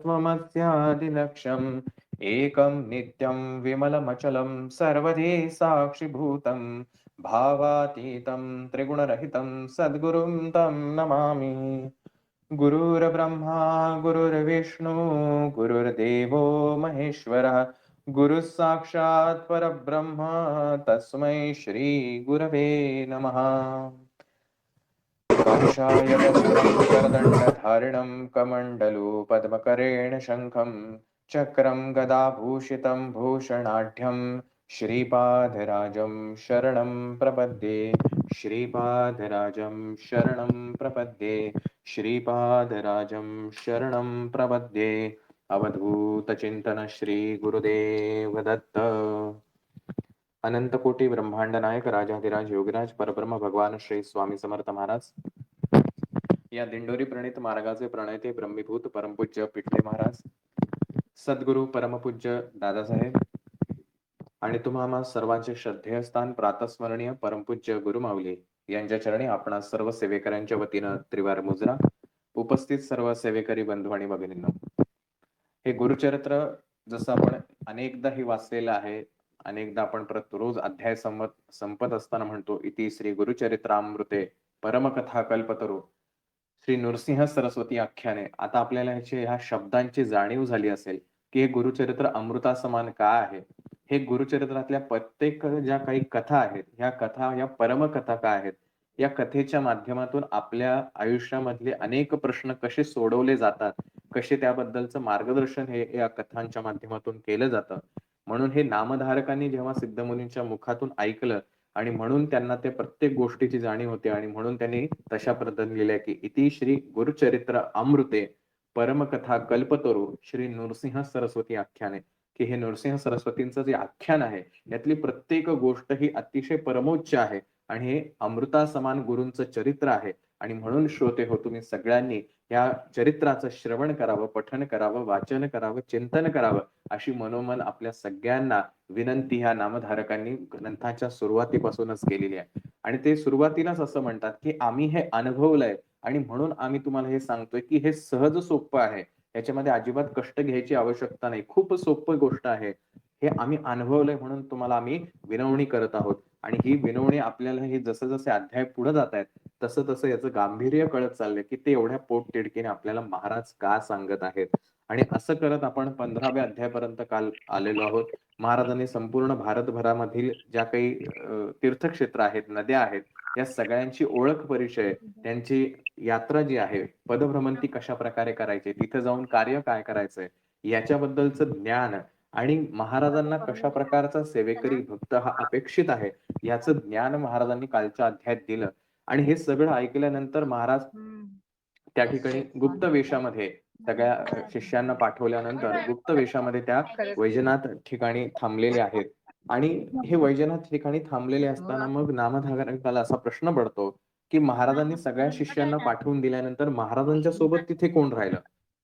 त्वमस्यादिलक्ष्यम् एकं नित्यं विमलमचलं सर्वधी साक्षिभूतं भावातीतं त्रिगुणरहितं सद्गुरुं तं नमामि। गुरुर्ब्रह्मा गुरुर्विष्णु गुरुर्देवो महेश्वरः गुरुः साक्षात् परब्रह्म तस्मै श्री गुरवे नमः। काषाय वस्त्रं करदण्डधारिणं कमण्डलु पद्मकरेण शङ्खं चक्रं गदाभूषितं भूषणाढ्यं श्रीपादराजं शरणं प्रपद्ये श्रीपादराजं शरणं प्रपद्ये श्रीपादराजं शरणं प्रपद्ये। अवधूतचिंतन श्री गुरुदेव दत्त। अनंत कोटी ब्रह्मांड नायक राजाधिराज योगीराज परब्रह्म भगवान श्री स्वामी समर्थ महाराज या दिंडोरी प्रणित मार्गाचे प्रणेते ब्रह्मीभूत परमपूज्य पिठले महाराज, सद्गुरु परमपूज्य दादासाहेब आणि तुम्हा सर्वांचे श्रद्धेय स्थान प्रातस्मरणीय परमपूज्य गुरुमाऊली यांच्या चरणी आपण सर्व सेवेकऱ्यांच्या वतीनं त्रिवार मुजरा. उपस्थित सर्व सेवेकरी बंधू आणि भगिनींनो, हे गुरुचरित्र जसं आपण अनेकदाही वाचलेलं आहे, अनेकदा आपण रोज अध्याय संपत असताना म्हणतो, इति श्री गुरुचरित्रामृते परमकथा कल्पतरू श्री नृसिंह सरस्वती आख्याने. आता आपल्याला ह्या शब्दांची जाणीव झाली असेल की हे गुरुचरित्र अमृतासमान का आहे. हे गुरुचरित्रातल्या प्रत्येक ज्या काही कथा आहेत, ह्या कथा या परमकथा का आहेत, या कथेच्या माध्यमातून आपल्या आयुष्यामधले अनेक प्रश्न कसे सोडवले जातात, कसे त्याबद्दलचं मार्गदर्शन हे या कथांच्या माध्यमातून केलं जातं. म्हणून हे नामधारकांनी जेव्हा सिद्धमुनींच्या मुखातून ऐकलं आणि म्हणून त्यांना ते प्रत्येक गोष्टीची जाणीव होते आणि म्हणून त्यांनी तशा पद्धतीने लिहिलंय की इति श्री गुरुचरित्र अमृते परमकथा कल्पतरू श्री नृसिंह सरस्वती आख्याने, की हे नृसिंह सरस्वतींचं जे आख्यान आहे यातली प्रत्येक गोष्ट ही अतिशय परमोच्च आहे आणि हे अमृता समान गुरूंचं चरित्र आहे. आणि म्हणून श्रोते हो, तुम्ही सगळ्यांनी या चरित्राचं श्रवण करावं, पठन करावं, वाचन करावं, चिंतन करावं अशी मनोमन आपल्या सगळ्यांना विनंती ह्या नामधारकांनी ग्रंथाच्या सुरुवातीपासूनच केलेली आहे. आणि ते सुरुवातीलाच असं म्हणतात की आम्ही हे अनुभवलंय आणि म्हणून आम्ही तुम्हाला हे सांगतोय की हे सहज सोपं आहे, याच्यामध्ये अजिबात कष्ट घ्यायची आवश्यकता नाही, खूप सोपं गोष्ट आहे, हे आम्ही अनुभवलंय म्हणून तुम्हाला आम्ही विनवणी करत आहोत. आणि ही विनवणी आपल्याला हे जसं जसे अध्याय पुढे जात आहेत तसं तसं याचं गांभीर्य कळत चाललंय की ते एवढ्या पोटतिडकीने आपल्याला महाराज का सांगत आहेत. आणि असं करत आपण 15व्या अध्यायापर्यंत काल आलेलो आहोत. महाराजांनी संपूर्ण भारतभरामधील ज्या काही तीर्थक्षेत्र आहेत, नद्या आहेत, या सगळ्यांची ओळख, परिचय, त्यांची यात्रा जी आहे, पदभ्रमंती कशा प्रकारे करायची, तिथे जाऊन कार्य काय करायचंय याच्याबद्दलचं ज्ञान आणि महाराजांना कशा प्रकारचा सेवेकरी भक्त हा अपेक्षित आहे याचं ज्ञान महाराजांनी कालच्या अध्यायात दिलं. आणि हे सगळं ऐकल्यानंतर महाराज त्या ठिकाणी गुप्त वेशामध्ये सगळ्या शिष्यांना पाठवल्यानंतर गुप्त वेशामध्ये त्या वैजनाथ ठिकाणी थांबलेले आहेत. आणि हे वैजनाथ ठिकाणी थांबलेले असताना मग नामधारकाला असा प्रश्न पडतो की महाराजांनी सगळ्या शिष्यांना पाठवून दिल्यानंतर महाराजांच्या सोबत तिथे कोण राहिलं,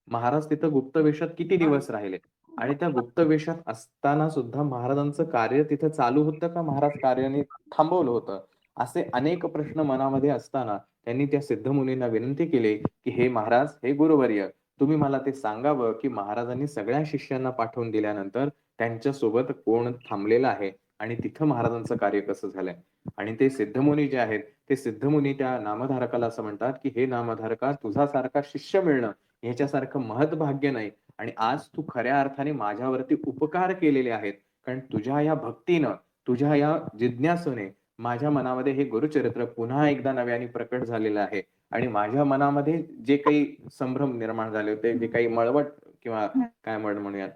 महाराज तिथं गुप्त वेशात किती दिवस राहिले आणि त्या गुप्त वेशात असताना सुद्धा महाराजांचं कार्य तिथं चालू होतं का महाराज कार्याने थांबवलं होतं, असे अनेक प्रश्न मनामध्ये असताना त्यांनी त्या सिद्धमुनींना विनंती केली की हे महाराज, हे गुरुवर्य, तुम्ही मला ते सांगावं की महाराजांनी सगळ्या शिष्यांना पाठवून दिल्यानंतर त्यांच्या सोबत कोण थांबलेलं आहे आणि तिथं महाराजांचं कार्य कसं झालंय. आणि ते सिद्धमुनी जे आहेत ते सिद्धमुनी त्या नामधारकाला असं म्हणतात की हे नामधारका, तुझ्यासारखा शिष्य मिळणं ह्याच्यासारखं महत्भाग्य नाही आणि आज तू खऱ्या अर्थाने माझ्यावरती उपकार केलेले आहेत, कारण तुझ्या या भक्तीनं, तुझ्या या जिज्ञासूने माझ्या मनामध्ये हे गुरुचरित्र पुन्हा एकदा नव्याने प्रकट झालेलं आहे. आणि माझ्या मनामध्ये जे काही संभ्रम निर्माण झाले होते, जे काही मळवट किंवा काय म्हणूयात,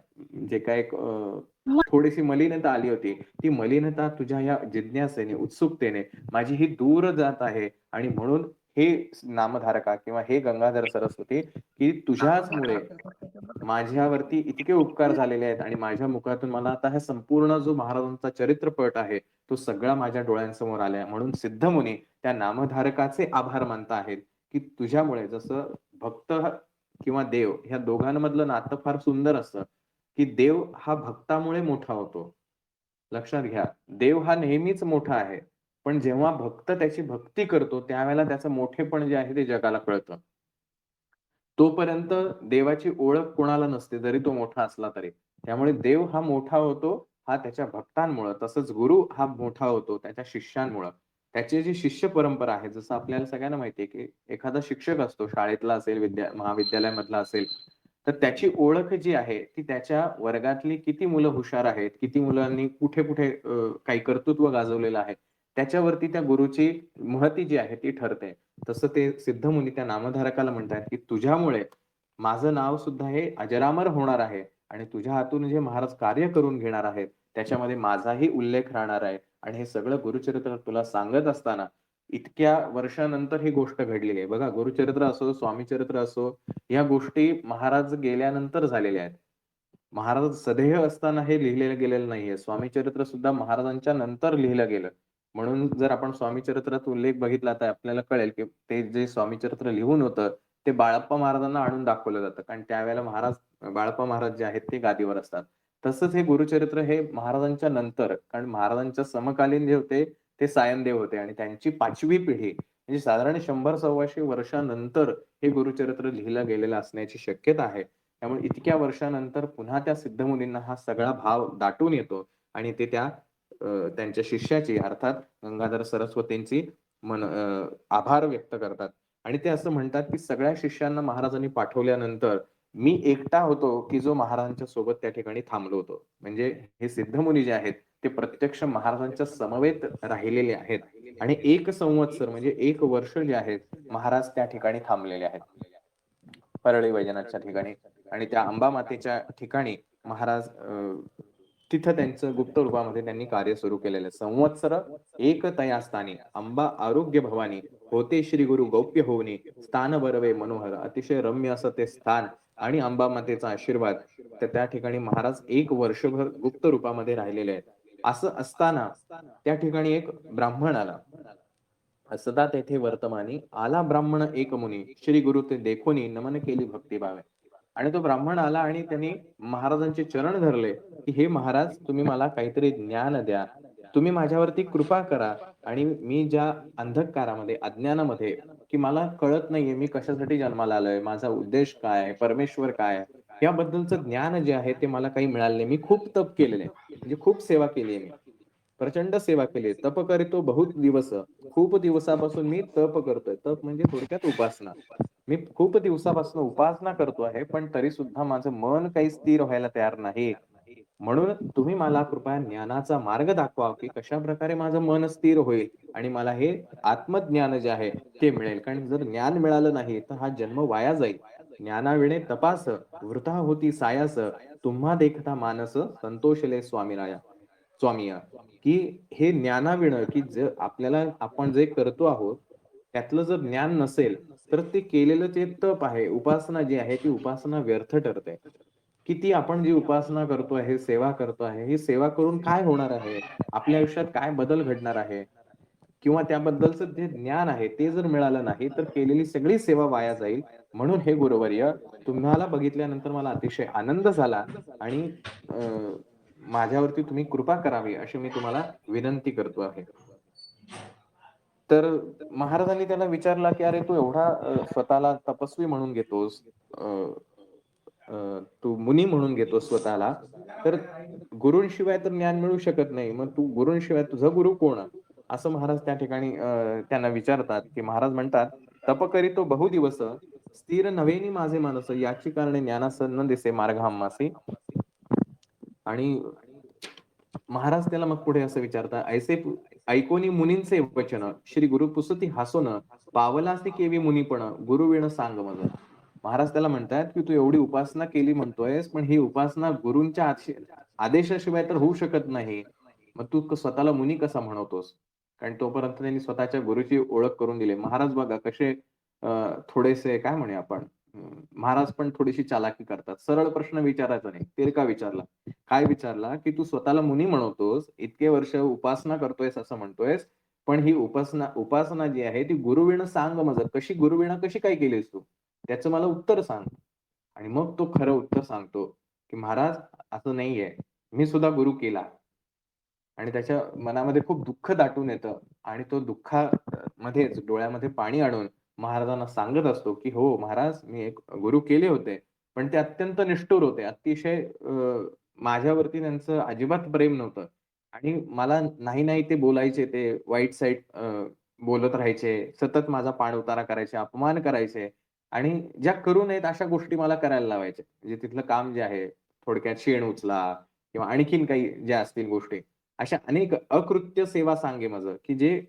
जे काही थोडीशी मलिनता आली होती, ती मलिनता तुझ्या या जिज्ञासेने, उत्सुकतेने माझी ही दूर जात आहे. आणि म्हणून हे नामधारका किंवा हे गंगाधर सरस्वती, की तुझ्याचमुळे माझ्यावरती इतके उपकार झालेले आहेत आणि माझ्या मुखातून मला आता हा संपूर्ण जो महाराजांचा चरित्रपट आहे तो सगळा माझ्या डोळ्यांसमोर आलाय. म्हणून सिद्धमुनी त्या नामधारकाचे आभार मानता आहेत की तुझ्यामुळे, जसं भक्त किंवा देव ह्या दोघांमधलं नातं फार सुंदर असतं की देव हा भक्तामुळे मोठा होतो. लक्षात घ्या, देव हा नेहमीच मोठा आहे, पण जेव्हा भक्त त्याची भक्ती करतो त्यावेळेला त्याचं मोठेपण जे आहे ते जगाला कळतं. तोपर्यंत देवाची ओळख कोणाला नसते, जरी तो मोठा असला तरी. त्यामुळे देव हा मोठा होतो, हा त्याच्या भक्तांमुळं. तसंच गुरु हा मोठा होतो त्याच्या शिष्यांमुळं. त्याची जी शिष्य परंपरा आहे, जसं आपल्याला सगळ्यांना माहिती आहे, की एखादा शिक्षक असतो, शाळेतला असेल, महाविद्यालयामधला असेल, तर त्याची ओळख जी आहे, ती त्याच्या वर्गातली किती मुलं हुशार आहेत, किती मुलांनी कुठे-कुठे काही कर्तृत्व गाजवलेलं आहे, त्याच्यावरती त्या गुरुची महती जी आहे ती ठरते. तसं ते सिद्धमुनी त्या नामधारकाला म्हणतात, की तुझ्यामुळे माझं नाव सुद्धा हे अजरामर होणार आहे आणि तुझ्या हातून जे महाराज कार्य करून घेणार आहेत, त्याच्यामध्ये माझाही उल्लेख राहणार आहे आणि हे सगळं गुरुचरित्र तुला सांगत असताना इतक्या वर्षानंतर ही गोष्ट घडलेली आहे. बघा, गुरुचरित्र असो, स्वामीचरित्र असो, या गोष्टी महाराज गेल्यानंतर झालेल्या आहेत. महाराज सदेह असताना हे लिहिलेलं गेलेलं नाहीये. स्वामीचरित्र सुद्धा महाराजांच्या नंतर लिहिलं गेलं. म्हणून जर आपण स्वामीचरित्रात उल्लेख बघितला तर आपल्याला कळेल, की ते जे स्वामीचरित्र लिहून होतं, ते बाळप्पा महाराजांना आणून दाखवलं जातं. कारण त्यावेळेला बाळप्पा महाराज जे आहेत ते गादीवर असतात. तसंच हे गुरुचरित्र हे महाराजांच्या नंतर, कारण महाराजांच्या समकालीन जे होते ते सायनदेव होते आणि त्यांची 5वी पिढी म्हणजे साधारण 100-125 वर्षानंतर हे गुरुचरित्र लिहिलं गेलेलं असण्याची शक्यता आहे. त्यामुळे इतक्या वर्षानंतर पुन्हा त्या सिद्धमुनींना हा सगळा भाव दाटून येतो आणि ते त्यांच्या शिष्याची अर्थात गंगाधर सरस्वतींची आभार व्यक्त करतात आणि ते असं म्हणतात, की सगळ्या शिष्यांना महाराजांनी पाठवल्यानंतर मी एकटा होतो, की जो महाराजांच्या सोबत त्या ठिकाणी थांबलो होतो. म्हणजे हे सिद्धमुनी जे आहेत, ते प्रत्यक्ष महाराजांच्या समवेत राहिलेले आहेत आणि 1 संवत्सर म्हणजे 1 वर्ष जे आहेत, महाराज त्या ठिकाणी थांबलेले आहेत. परळी वैजनाथच्या ठिकाणी आणि त्या अंबामातेच्या ठिकाणी महाराज तिथं त्यांचं गुप्त रूपामध्ये त्यांनी कार्य सुरू केलेलं आहे. संवत्सर एक तया स्थानी अंबा आरोग्य भवानी होते श्री गुरु गौप्य होऊनी स्थान बरवे मनोहर. अतिशय रम्य असं ते स्थान आणि अंबामातेचा आशीर्वाद. तर त्या ठिकाणी महाराज 1 वर्षभर गुप्त रूपामध्ये राहिलेले आहेत. असं असताना त्या ठिकाणी एक ब्राह्मण आला. सदा तेथे वर्तमानी आला ब्राह्मण एक मुनी श्री गुरु ते देखोनी नमन केली भक्तिभावे. आणि तो ब्राह्मण आला आणि त्यांनी महाराजांचे चरण धरले, की हे महाराज तुम्ही मला काहीतरी ज्ञान द्या. तुम्ही माझ्यावरती कृपा करा आणि मी ज्या अंधकारामध्ये, अज्ञानामध्ये, की मला कळत नाहीये मी कशासाठी जन्माला आलोय, माझा उद्देश काय आहे, परमेश्वर काय आहे, याबद्दलचं ज्ञान जे आहे ते मला काही मिळालं नाही. मी खूप तप केलेलं आहे. म्हणजे खूप सेवा केली आहे मी. प्रचंड सेवा केली. तप करीतो बहुत दिवस. खूप दिवसापासून मी तप करतोय. तप म्हणजे थोडक्यात उपासना. मी खूप दिवसापासून उपासना करतो आहे, पण तरी सुद्धा माझं मन काही स्थिर व्हायला तयार नाही. म्हणून तुम्ही मला कृपया ज्ञानाचा मार्ग दाखवा, की कशाप्रकारे माझं मन स्थिर होईल आणि मला हे आत्मज्ञान जे आहे ते मिळेल. कारण जर ज्ञान मिळालं नाही, तर हा जन्म वाया जाईल. ज्ञानाविणे तपास वृथा होती सायास तुम्हा देखता मानस संतोषले स्वामीराया स्वामीया. की हे ज्ञानाविणं, की आपल्याला आपण जे करतो आहोत, त्यातलं जर ज्ञान नसेल, तर ते केलेलं जे तप आहे, उपासना जी आहे, ती उपासना व्यर्थ ठरते. किती आपण जी उपासना करतो आहे, सेवा करतो आहे, ही सेवा करून काय होणार आहे? आपल्या आयुष्यात काय बदल घडणार आहे? किंवा त्याबद्दलचं जे ज्ञान आहे, ते जर मिळालं नाही, तर केलेली सगळी सेवा वाया जाईल. म्हणून हे गुरुवर्य, तुम्हाला बघितल्यानंतर मला अतिशय आनंद झाला आणि अ, माझ्यावरती तुम्ही कृपा करावी, अशी मी तुम्हाला विनंती करतो आहे. तर महाराजांनी त्याला विचारला, की "अरे, तू एवढा स्वतःला तपस्वी म्हणून घेतोस, अ, तू मुनी म्हणून घेतोस स्वतःला, तर गुरूंशिवाय तर ज्ञान मिळू शकत नाही. मग तू गुरूंशिवाय तुझा गुरु कोण?" असं महाराज त्या ठिकाणी त्यांना विचारतात, की महाराज म्हणतात, "तप करीतो बहुदिवस, स्थिर नव्हेनी माझे मानस, याची कारणे ज्ञानास न दिसे मार्ग आम्हासी." आणि महाराज त्याला मग पुढे असं विचारतात, ऐकोनी मुनींचे वचन, श्री गुरु पुसती हासोन, पावलासी केवी मुनीपण, गुरुविण सांग मज. महाराज त्याला म्हणतात, की तू एवढी उपासना केली म्हणतोयस, पण ही उपासना गुरूंच्या आदेशाशिवाय तर होऊ शकत नाही. मग तू स्वतःला मुनी कसा म्हणवतोस? कारण तोपर्यंत त्यांनी स्वतःच्या गुरुची ओळख करून दिली. महाराज बघा कसे थोडेसे काय म्हणूया आपण, महाराज पण थोडीशी चालाकी करतात. सरळ प्रश्न विचारायचा नाही. तिरका विचारला. काय विचारला, की तू स्वतःला मुनी म्हणवतोस, इतके वर्ष उपासना करतोयस असं म्हणतोयस, पण ही उपासना उपासना जी आहे ती गुरुविण सांग मज. गुरुविणा कशी काय केलीस तू? त्याचं मला उत्तर सांग. आणि मग तो खरं उत्तर सांगतो, की महाराज असं नाहीये. मी सुद्धा गुरु केला. आणि त्याच्या मनामध्ये खूप दुःख दाटून येतं आणि तो मध्येच डोळ्यामध्ये पाणी आणून महाराजांना सांगत असतो, की "हो महाराज, मी एक गुरु केले होते, पण ते अत्यंत निष्ठुर होते. अतिशय माझ्यावरती त्यांचं अजिबात प्रेम नव्हतं आणि मला नाही, नाही ते बोलायचे. ते वाईट साईड बोलत राहायचे. सतत माझा पाणउतारा करायचे, अपमान करायचे आणि ज्या करू नयेत अशा गोष्टी मला करायला लावायचे. म्हणजे तिथलं काम जे आहे, थोडक्यात शेण उचला किंवा आणखीन काही ज्या असतील गोष्टी. अशा अनेक अकृत्य सेवा सांगे माझं, की जे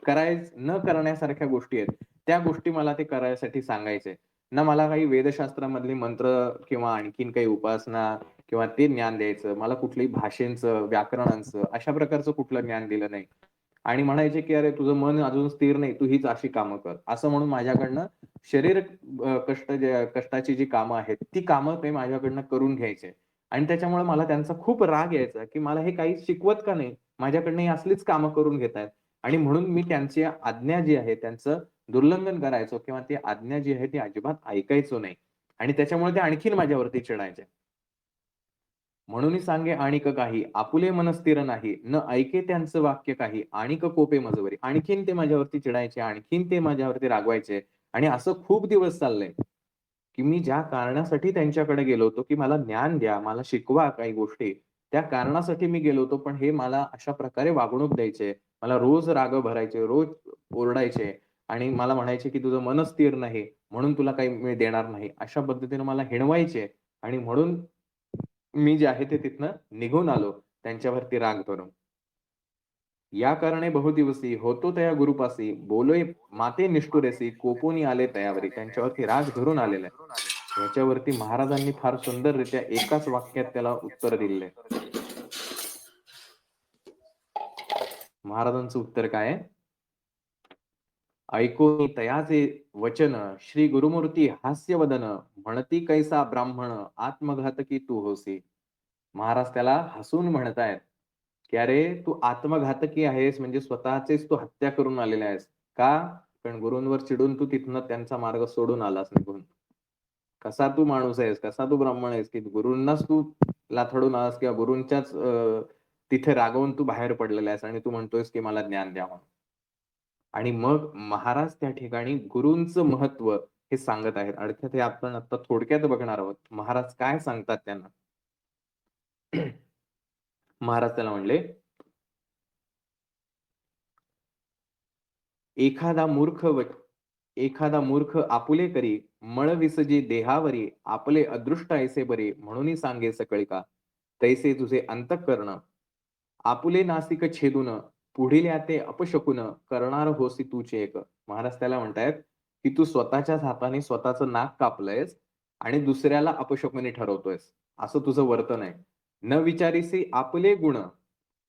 न करण्यासारख्या गोष्टी आहेत. त्या गोष्टी मला ते करायसाठी सांगायचे. ना मला काही वेदशास्त्रामधले मंत्र किंवा आणखीन काही उपासना किंवा ते ज्ञान द्यायचं. मला कुठल्याही भाषेचं, व्याकरणांचं अशा प्रकारचं कुठलं ज्ञान दिलं नाही. आणि म्हणायचे, की "अरे तुझं मन अजून स्थिर नाही. तू हीच अशी कामं कर." असं म्हणून माझ्याकडनं शरीर कष्टाची जी कामं आहेत, ती कामं ते माझ्याकडनं करून घ्यायचे. आणि त्याच्यामुळे मला त्यांचा खूप राग यायचा, की मला हे काहीच शिकवत का नाही? माझ्याकडनं ही असलीच कामं करून घेतायत. आणि म्हणून मी त्यांची आज्ञा जी आहे त्यांचं दुर्लंघन करायचो किंवा ती आज्ञा जी आहे ती अजिबात ऐकायचो नाही. आणि त्याच्यामुळे ते आणखीन माझ्यावरती चिडायचे. म्हणून सांगे आणिक काही, आपुले मन स्थिर नाही, न ऐके त्यांचं वाक्य काही, आणिक कोपे मजवरी. आणखीन ते माझ्यावरती चिडायचे, आणखीन ते माझ्यावरती रागवायचे आणि असं खूप दिवस चाललंय, की मी ज्या कारणासाठी त्यांच्याकडे गेलो होतो, की मला ज्ञान द्या, मला शिकवा काही गोष्टी. त्या कारणासाठी मी गेलो होतो, पण हे मला अशा प्रकारे वागणूक द्यायचे. मला रोज राग भरायचे, रोज ओरडायचे आणि मला म्हणायचे, की "तुझं मन स्थिर नाही, म्हणून तुला काही मी देणार नाही." अशा पद्धतीने मला हिणवायचे आणि म्हणून मी जे आहे ते तिथनं निघून आलो त्यांच्यावरती राग धरून. या कारणे बहुदिवसी होतो तया गुरुपासी, बोलोय माते निष्ठुरेसी, कोपोनी आले तयावरी. त्यांच्यावरती राग धरून आलेला आहे. ह्याच्यावरती महाराजांनी फार सुंदररित्या एकाच वाक्यात त्याला उत्तर दिलेलं आहे. महाराजांचं उत्तर काय आहे? ऐकोनी तयाचे वचन, श्री गुरुमूर्ती हास्यवदन, म्हणती कैसा ब्राह्मण, आत्मघातकी तू होसी. महाराज त्याला हसून म्हणतायत, की "अरे, तू आत्मघातकी आहेस म्हणजे स्वतःचीच तू हत्या करून आलेला आहेस." का? कारण गुरूंवर चिडून तू तिथनं त्यांचा मार्ग सोडून आलास निघून. कसा तू माणूस आहेस? कसा तू ब्राह्मण आहेस? की गुरूंनाच तू लाथडून आलास किंवा गुरूंच्याच तिथे रागावून तू बाहेर पडलेला आहेस आणि तू म्हणतोयस, की मला ज्ञान द्या म्हणून. आणि मग महाराज त्या ठिकाणी गुरूंचं महत्त्व हे सांगत आहेत. अर्थात हे आपण आता थोडक्यात बघणार आहोत. महाराज काय सांगतात त्यांना? महाराज त्याला म्हणले, "एखादा मूर्ख व एखादा मूर्ख आपुले करी, मळ विसजी देहावरी, आपले अदृष्ट ऐसे बरे, म्हणून सांगे सकळिका. तैसे तुझे अंतःकरण, आपुले नासिक छेदून, पुढील याते अपशकुन, करणार होसी तूचे एक." महाराज त्याला म्हणतायत, की "तू स्वतःच्याच हाताने स्वतःचं नाक कापलंयस आणि दुसऱ्याला अपशकुनी ठरवतोयस. असं तुझं वर्तन आहे. न विचारिसी आपले गुण,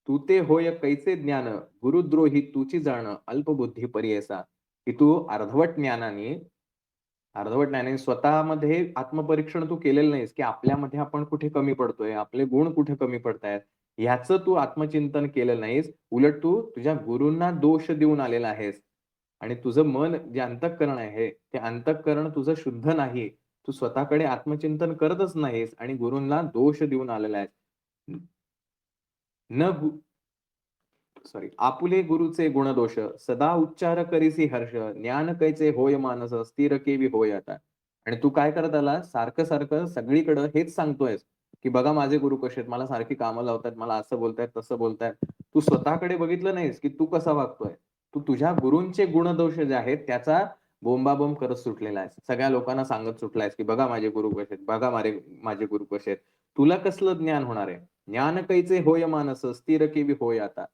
तू ते होय कैचे ज्ञान, गुरुद्रोही तूची जाण, अल्पबुद्धी परियेसा." की तू अर्धवट ज्ञानाने स्वतःमध्ये आत्मपरीक्षण तू केलेलं नाहीस, की आपल्यामध्ये आपण कुठे कमी पडतोय, आपले गुण कुठे कमी पडतायत, ह्याचं तू आत्मचिंतन केलं नाहीस. उलट तू तुझ्या गुरूंना दोष देऊन आलेला आहेस आणि तुझं मन जे अंतःकरण आहे, ते अंतःकरण तुझं शुद्ध नाही. तू स्वतःकडे आत्मचिंतन करतच नाहीस आणि गुरूंना दोष देऊन आलेला आहेस. न गु सॉरी. "आपुले गुरुचे गुणदोष, सदा उच्चार करीसी हर्ष, ज्ञान कैचे होय मानस, स्थिर केवी होय आता." आणि तू काय करत आला? सारखं-सारखं सगळीकडं हेच सांगतोयस, की "बघा माझे गुरु कसे आहेत, मला सारखी कामं लावतायत, मला असं बोलतायत, तसं बोलतायत." तू स्वतःकडे बघितलं नाहीस, की तू कसा वागतोय. तू तुझ्या गुरूंचे गुणदोष जे आहेत, त्याचा बोंबाबोंब करत सुटलेला आहेस. सगळ्या लोकांना सांगत सुटलायस, की "बघा माझे गुरु कसे आहेत, बघा माझे गुरु कसे आहेत." तुला कसलं ज्ञान होणार आहे? "ज्ञान कैचे होय मानस, स्थिर केवी होय आता."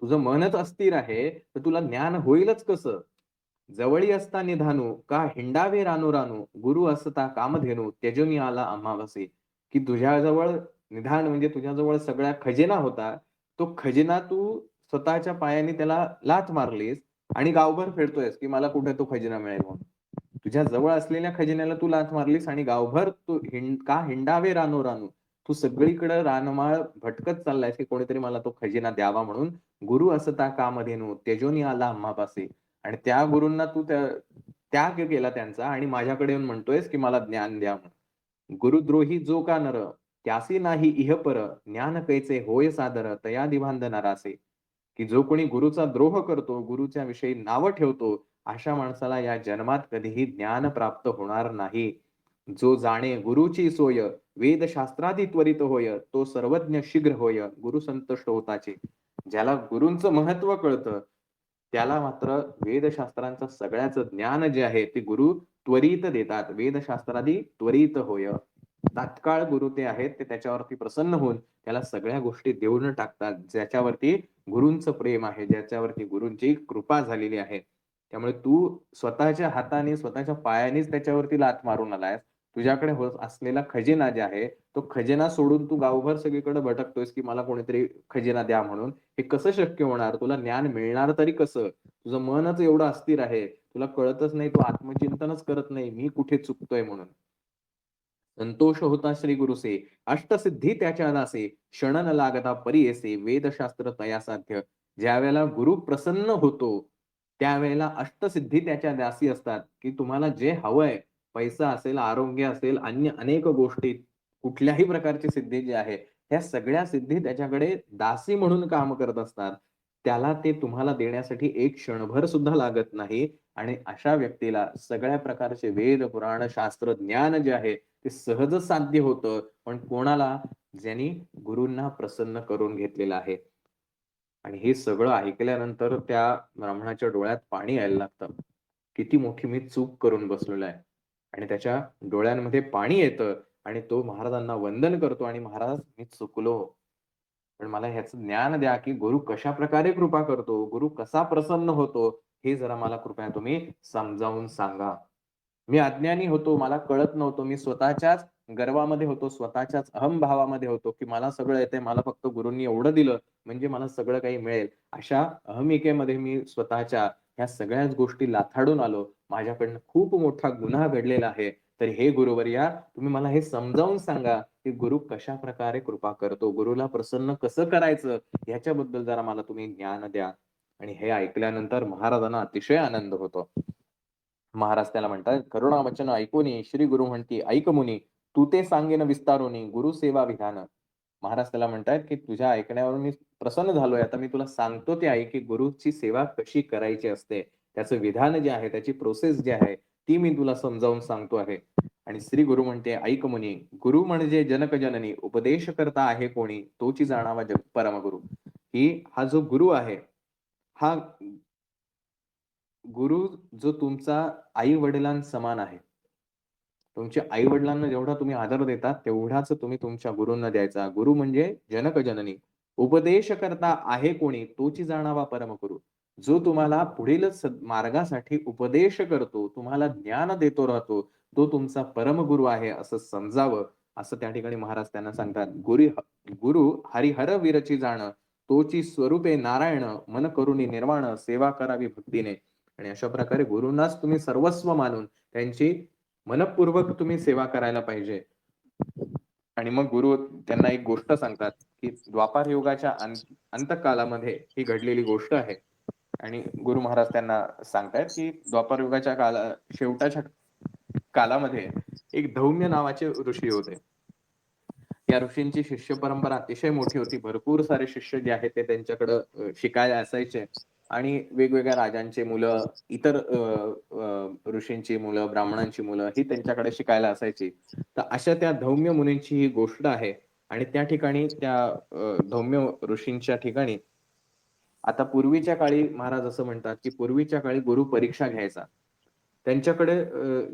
तुझं मनच अस्थिर आहे, तर तुला ज्ञान होईलच कसं? जवळी असता निधानू, का हिंडावे रानो रानो, गुरु असता कामधेनू, त्यजूनी आला आम्हावसी. की तुझ्याजवळ निधान म्हणजे तुझ्याजवळ सगळा खजिना होता. तो खजिना तू स्वतःच्या पायाने त्याला लाथ मारलीस आणि गावभर फिरतोयस, की मला कुठे तो खजिना मिळेल म्हणून. तुझ्या जवळ असलेल्या खजिन्याला तू लाथ मारलीस आणि गावभर तू का हिंडावे रानो रानो. तू सगळीकडे रानमाळ भटकत चाललायस, की कोणीतरी मला तो खजिना द्यावा म्हणून. गुरु असता कामधेनू, त्यजोनी आला आम्हापासी. आणि त्या गुरूंना तू त्याग केला त्यांचा आणि माझ्याकडे येऊन म्हणतोयस, की मला ज्ञान द्या म्हणून. गुरुद्रोही जो का नर, त्यासी नाही इहपर, ज्ञान कैचे होय सादर, तया दिवांध नरासे. की जो कोणी गुरुचा द्रोह करतो, गुरुच्या विषयी नावं ठेवतो, अशा माणसाला या जन्मात कधीही ज्ञान प्राप्त होणार नाही. जो जाणे गुरुची सोय, वेदशास्त्रादी त्वरित होय, तो सर्वज्ञ शीघ्र होय, गुरु संतुष्ट होताचे. ज्याला गुरूंचं महत्त्व कळतं, त्याला मात्र वेदशास्त्रांचं सगळ्याचं ज्ञान जे आहे ते गुरु त्वरित देतात. वेदशास्त्रादी त्वरित होय. तात्काळ गुरु ते आहेत, ते त्याच्यावरती प्रसन्न होऊन त्याला सगळ्या गोष्टी देऊन टाकतात. ज्याच्यावरती गुरूंचं प्रेम आहे, ज्याच्यावरती गुरूंची कृपा झालेली आहे. त्यामुळे तू स्वतःच्या हाताने, स्वतःच्या पायानेच त्याच्यावरती लाथ मारून आलायस. तुझ्याकडे होत असलेला खजिना जे आहे, तो खजिना सोडून तू गावभर सगळीकडे भटकतोयस, की मला कोणीतरी खजिना द्या म्हणून. हे कसं शक्य होणार? तुला ज्ञान मिळणार तरी कसं? तुझं मनच एवढं अस्थिर आहे. तुला कळतच नाही, तू आत्मचिंतनच करत नाही, मी कुठे चुकतोय म्हणून. संतोष होता श्री गुरुसे, अष्टसिद्धी त्याच्या दासे, क्षण न लागता परी येसे, वेदशास्त्र तया साध्य. ज्यावेळेला गुरु प्रसन्न होतो, त्यावेळेला अष्टसिद्धी त्याच्या दासी असतात, की तुम्हाला जे हवंय, पैसा असेल, आरोग्य असेल, अन्य अनेक गोष्टी, कुठल्याही प्रकारची सिद्धी जी आहे, ह्या सगळ्या सिद्धी त्याच्याकडे दासी म्हणून काम करत असतात. त्याला ते तुम्हाला देण्यासाठी एक क्षणभर सुद्धा लागत नाही आणि अशा व्यक्तीला सगळ्या प्रकारचे वेद, पुराण, शास्त्र, ज्ञान जे आहे, ते सहजच साध्य होतं. पण कोणाला? ज्यांनी गुरूंना प्रसन्न करून घेतलेलं आहे. आणि हे सगळं ऐकल्यानंतर त्या ब्राह्मणाच्या डोळ्यात पाणी यायला लागतं. किती मोठी मी चूक करून बसलेलो आहे. आणि त्याच्या डोळ्यांमध्ये पाणी येतं आणि तो महाराजांना वंदन करतो आणि "महाराज, मी चुकलो. पण मला ह्याचं ज्ञान द्या, की गुरु कशाप्रकारे कृपा करतो? गुरु कसा प्रसन्न होतो? हे जरा मला कृपया तुम्ही समजावून सांगा." मी अज्ञानी होतो, मला कळत नव्हतं. मी स्वतःच्याच गर्वामध्ये होतो, स्वतःच्याच अहंभावामध्ये होतो, की मला सगळं येतंय, मला फक्त गुरूंनी एवढं दिलं, म्हणजे मला सगळं काही मिळेल. अशा अहमिकेमध्ये मी स्वतःच्या ह्या सगळ्याच गोष्टी लाथाडून आलो. माझ्याकडनं खूप मोठा गुन्हा घडलेला आहे. तर हे गुरुवर्या, तुम्ही मला हे समजावून सांगा, की गुरु कशाप्रकारे कृपा करतो? गुरुला प्रसन्न कसं करायचं? ह्याच्याबद्दल जरा मला तुम्ही ज्ञान द्या. आणि हे ऐकल्यानंतर महाराजांना अतिशय आनंद होतो. महाराज त्याला म्हणतात, "करुणावचन ऐकुनी श्री गुरु म्हणती, ऐक मुनी, तू ते सांगेन विस्तारोनी गुरु सेवा विधान." महाराज त्याला म्हणतायत, की "तुझ्या ऐकण्यावरून मी प्रसन्न झालोय. आता मी तुला सांगतो ते ऐक, की गुरुची सेवा कशी करायची असते. त्याचं विधान जे आहे, त्याची प्रोसेस जी आहे, ती मी तुला समजावून सांगतो आहे." आणि श्री गुरु म्हणते, "ऐक मुनी, गुरु म्हणजे जनक जननी, उपदेश करता आहे कोणी, तोची जाणावा जग परमगुरु." की हा जो गुरु आहे, हा गुरु जो तुमचा आई-वडिलांसमान आहे. तुमच्या आई-वडिलांना जेवढा तुम्ही आदर देता, तेवढाच तुम्ही तुमच्या गुरूंना द्यायचा. गुरु म्हणजे जनक जननी. उपदेश करता आहे कोणी, तोची जाणावा परमगुरु. जो तुम्हाला पुढील मार्गासाठी उपदेश करतो, तुम्हाला ज्ञान देतो राहतो, तो तुमचा परमगुरु आहे असं समजावं, असं त्या ठिकाणी महाराज त्यांना सांगतात. गुरु हरिहर विरची जाण, तोची स्वरूपे नारायण, मन करुणी निर्वाण, सेवा करावी भक्तीने. आणि अशा प्रकारे गुरूंनाच तुम्ही सर्वस्व मानून त्यांची मनःपूर्वक तुम्ही सेवा करायला पाहिजे. आणि मग गुरु त्यांना एक गोष्ट सांगतात, की द्वापार युगाच्या अंतकालामध्ये ही घडलेली गोष्ट आहे. आणि गुरु महाराज त्यांना सांगतायत, की द्वापार युगाच्या शेवटाच्या कालामध्ये एक धौम्य नावाचे ऋषी होते. या ऋषींची शिष्य परंपरा अतिशय मोठी होती. भरपूर सारे शिष्य जे आहेत ते त्यांच्याकडं शिकायला असायचे आणि वेगवेगळ्या राजांची मुलं, इतर ऋषींची मुलं, ब्राह्मणांची मुलं ही त्यांच्याकडे शिकायला असायची. तर अशा त्या धौम्य मुनींची ही गोष्ट आहे आणि त्या ठिकाणी त्या धौम्य ऋषींच्या ठिकाणी आता पूर्वीच्या काळी महाराज असं म्हणतात, की पूर्वीच्या काळी गुरु परीक्षा घ्यायचा. त्यांच्याकडे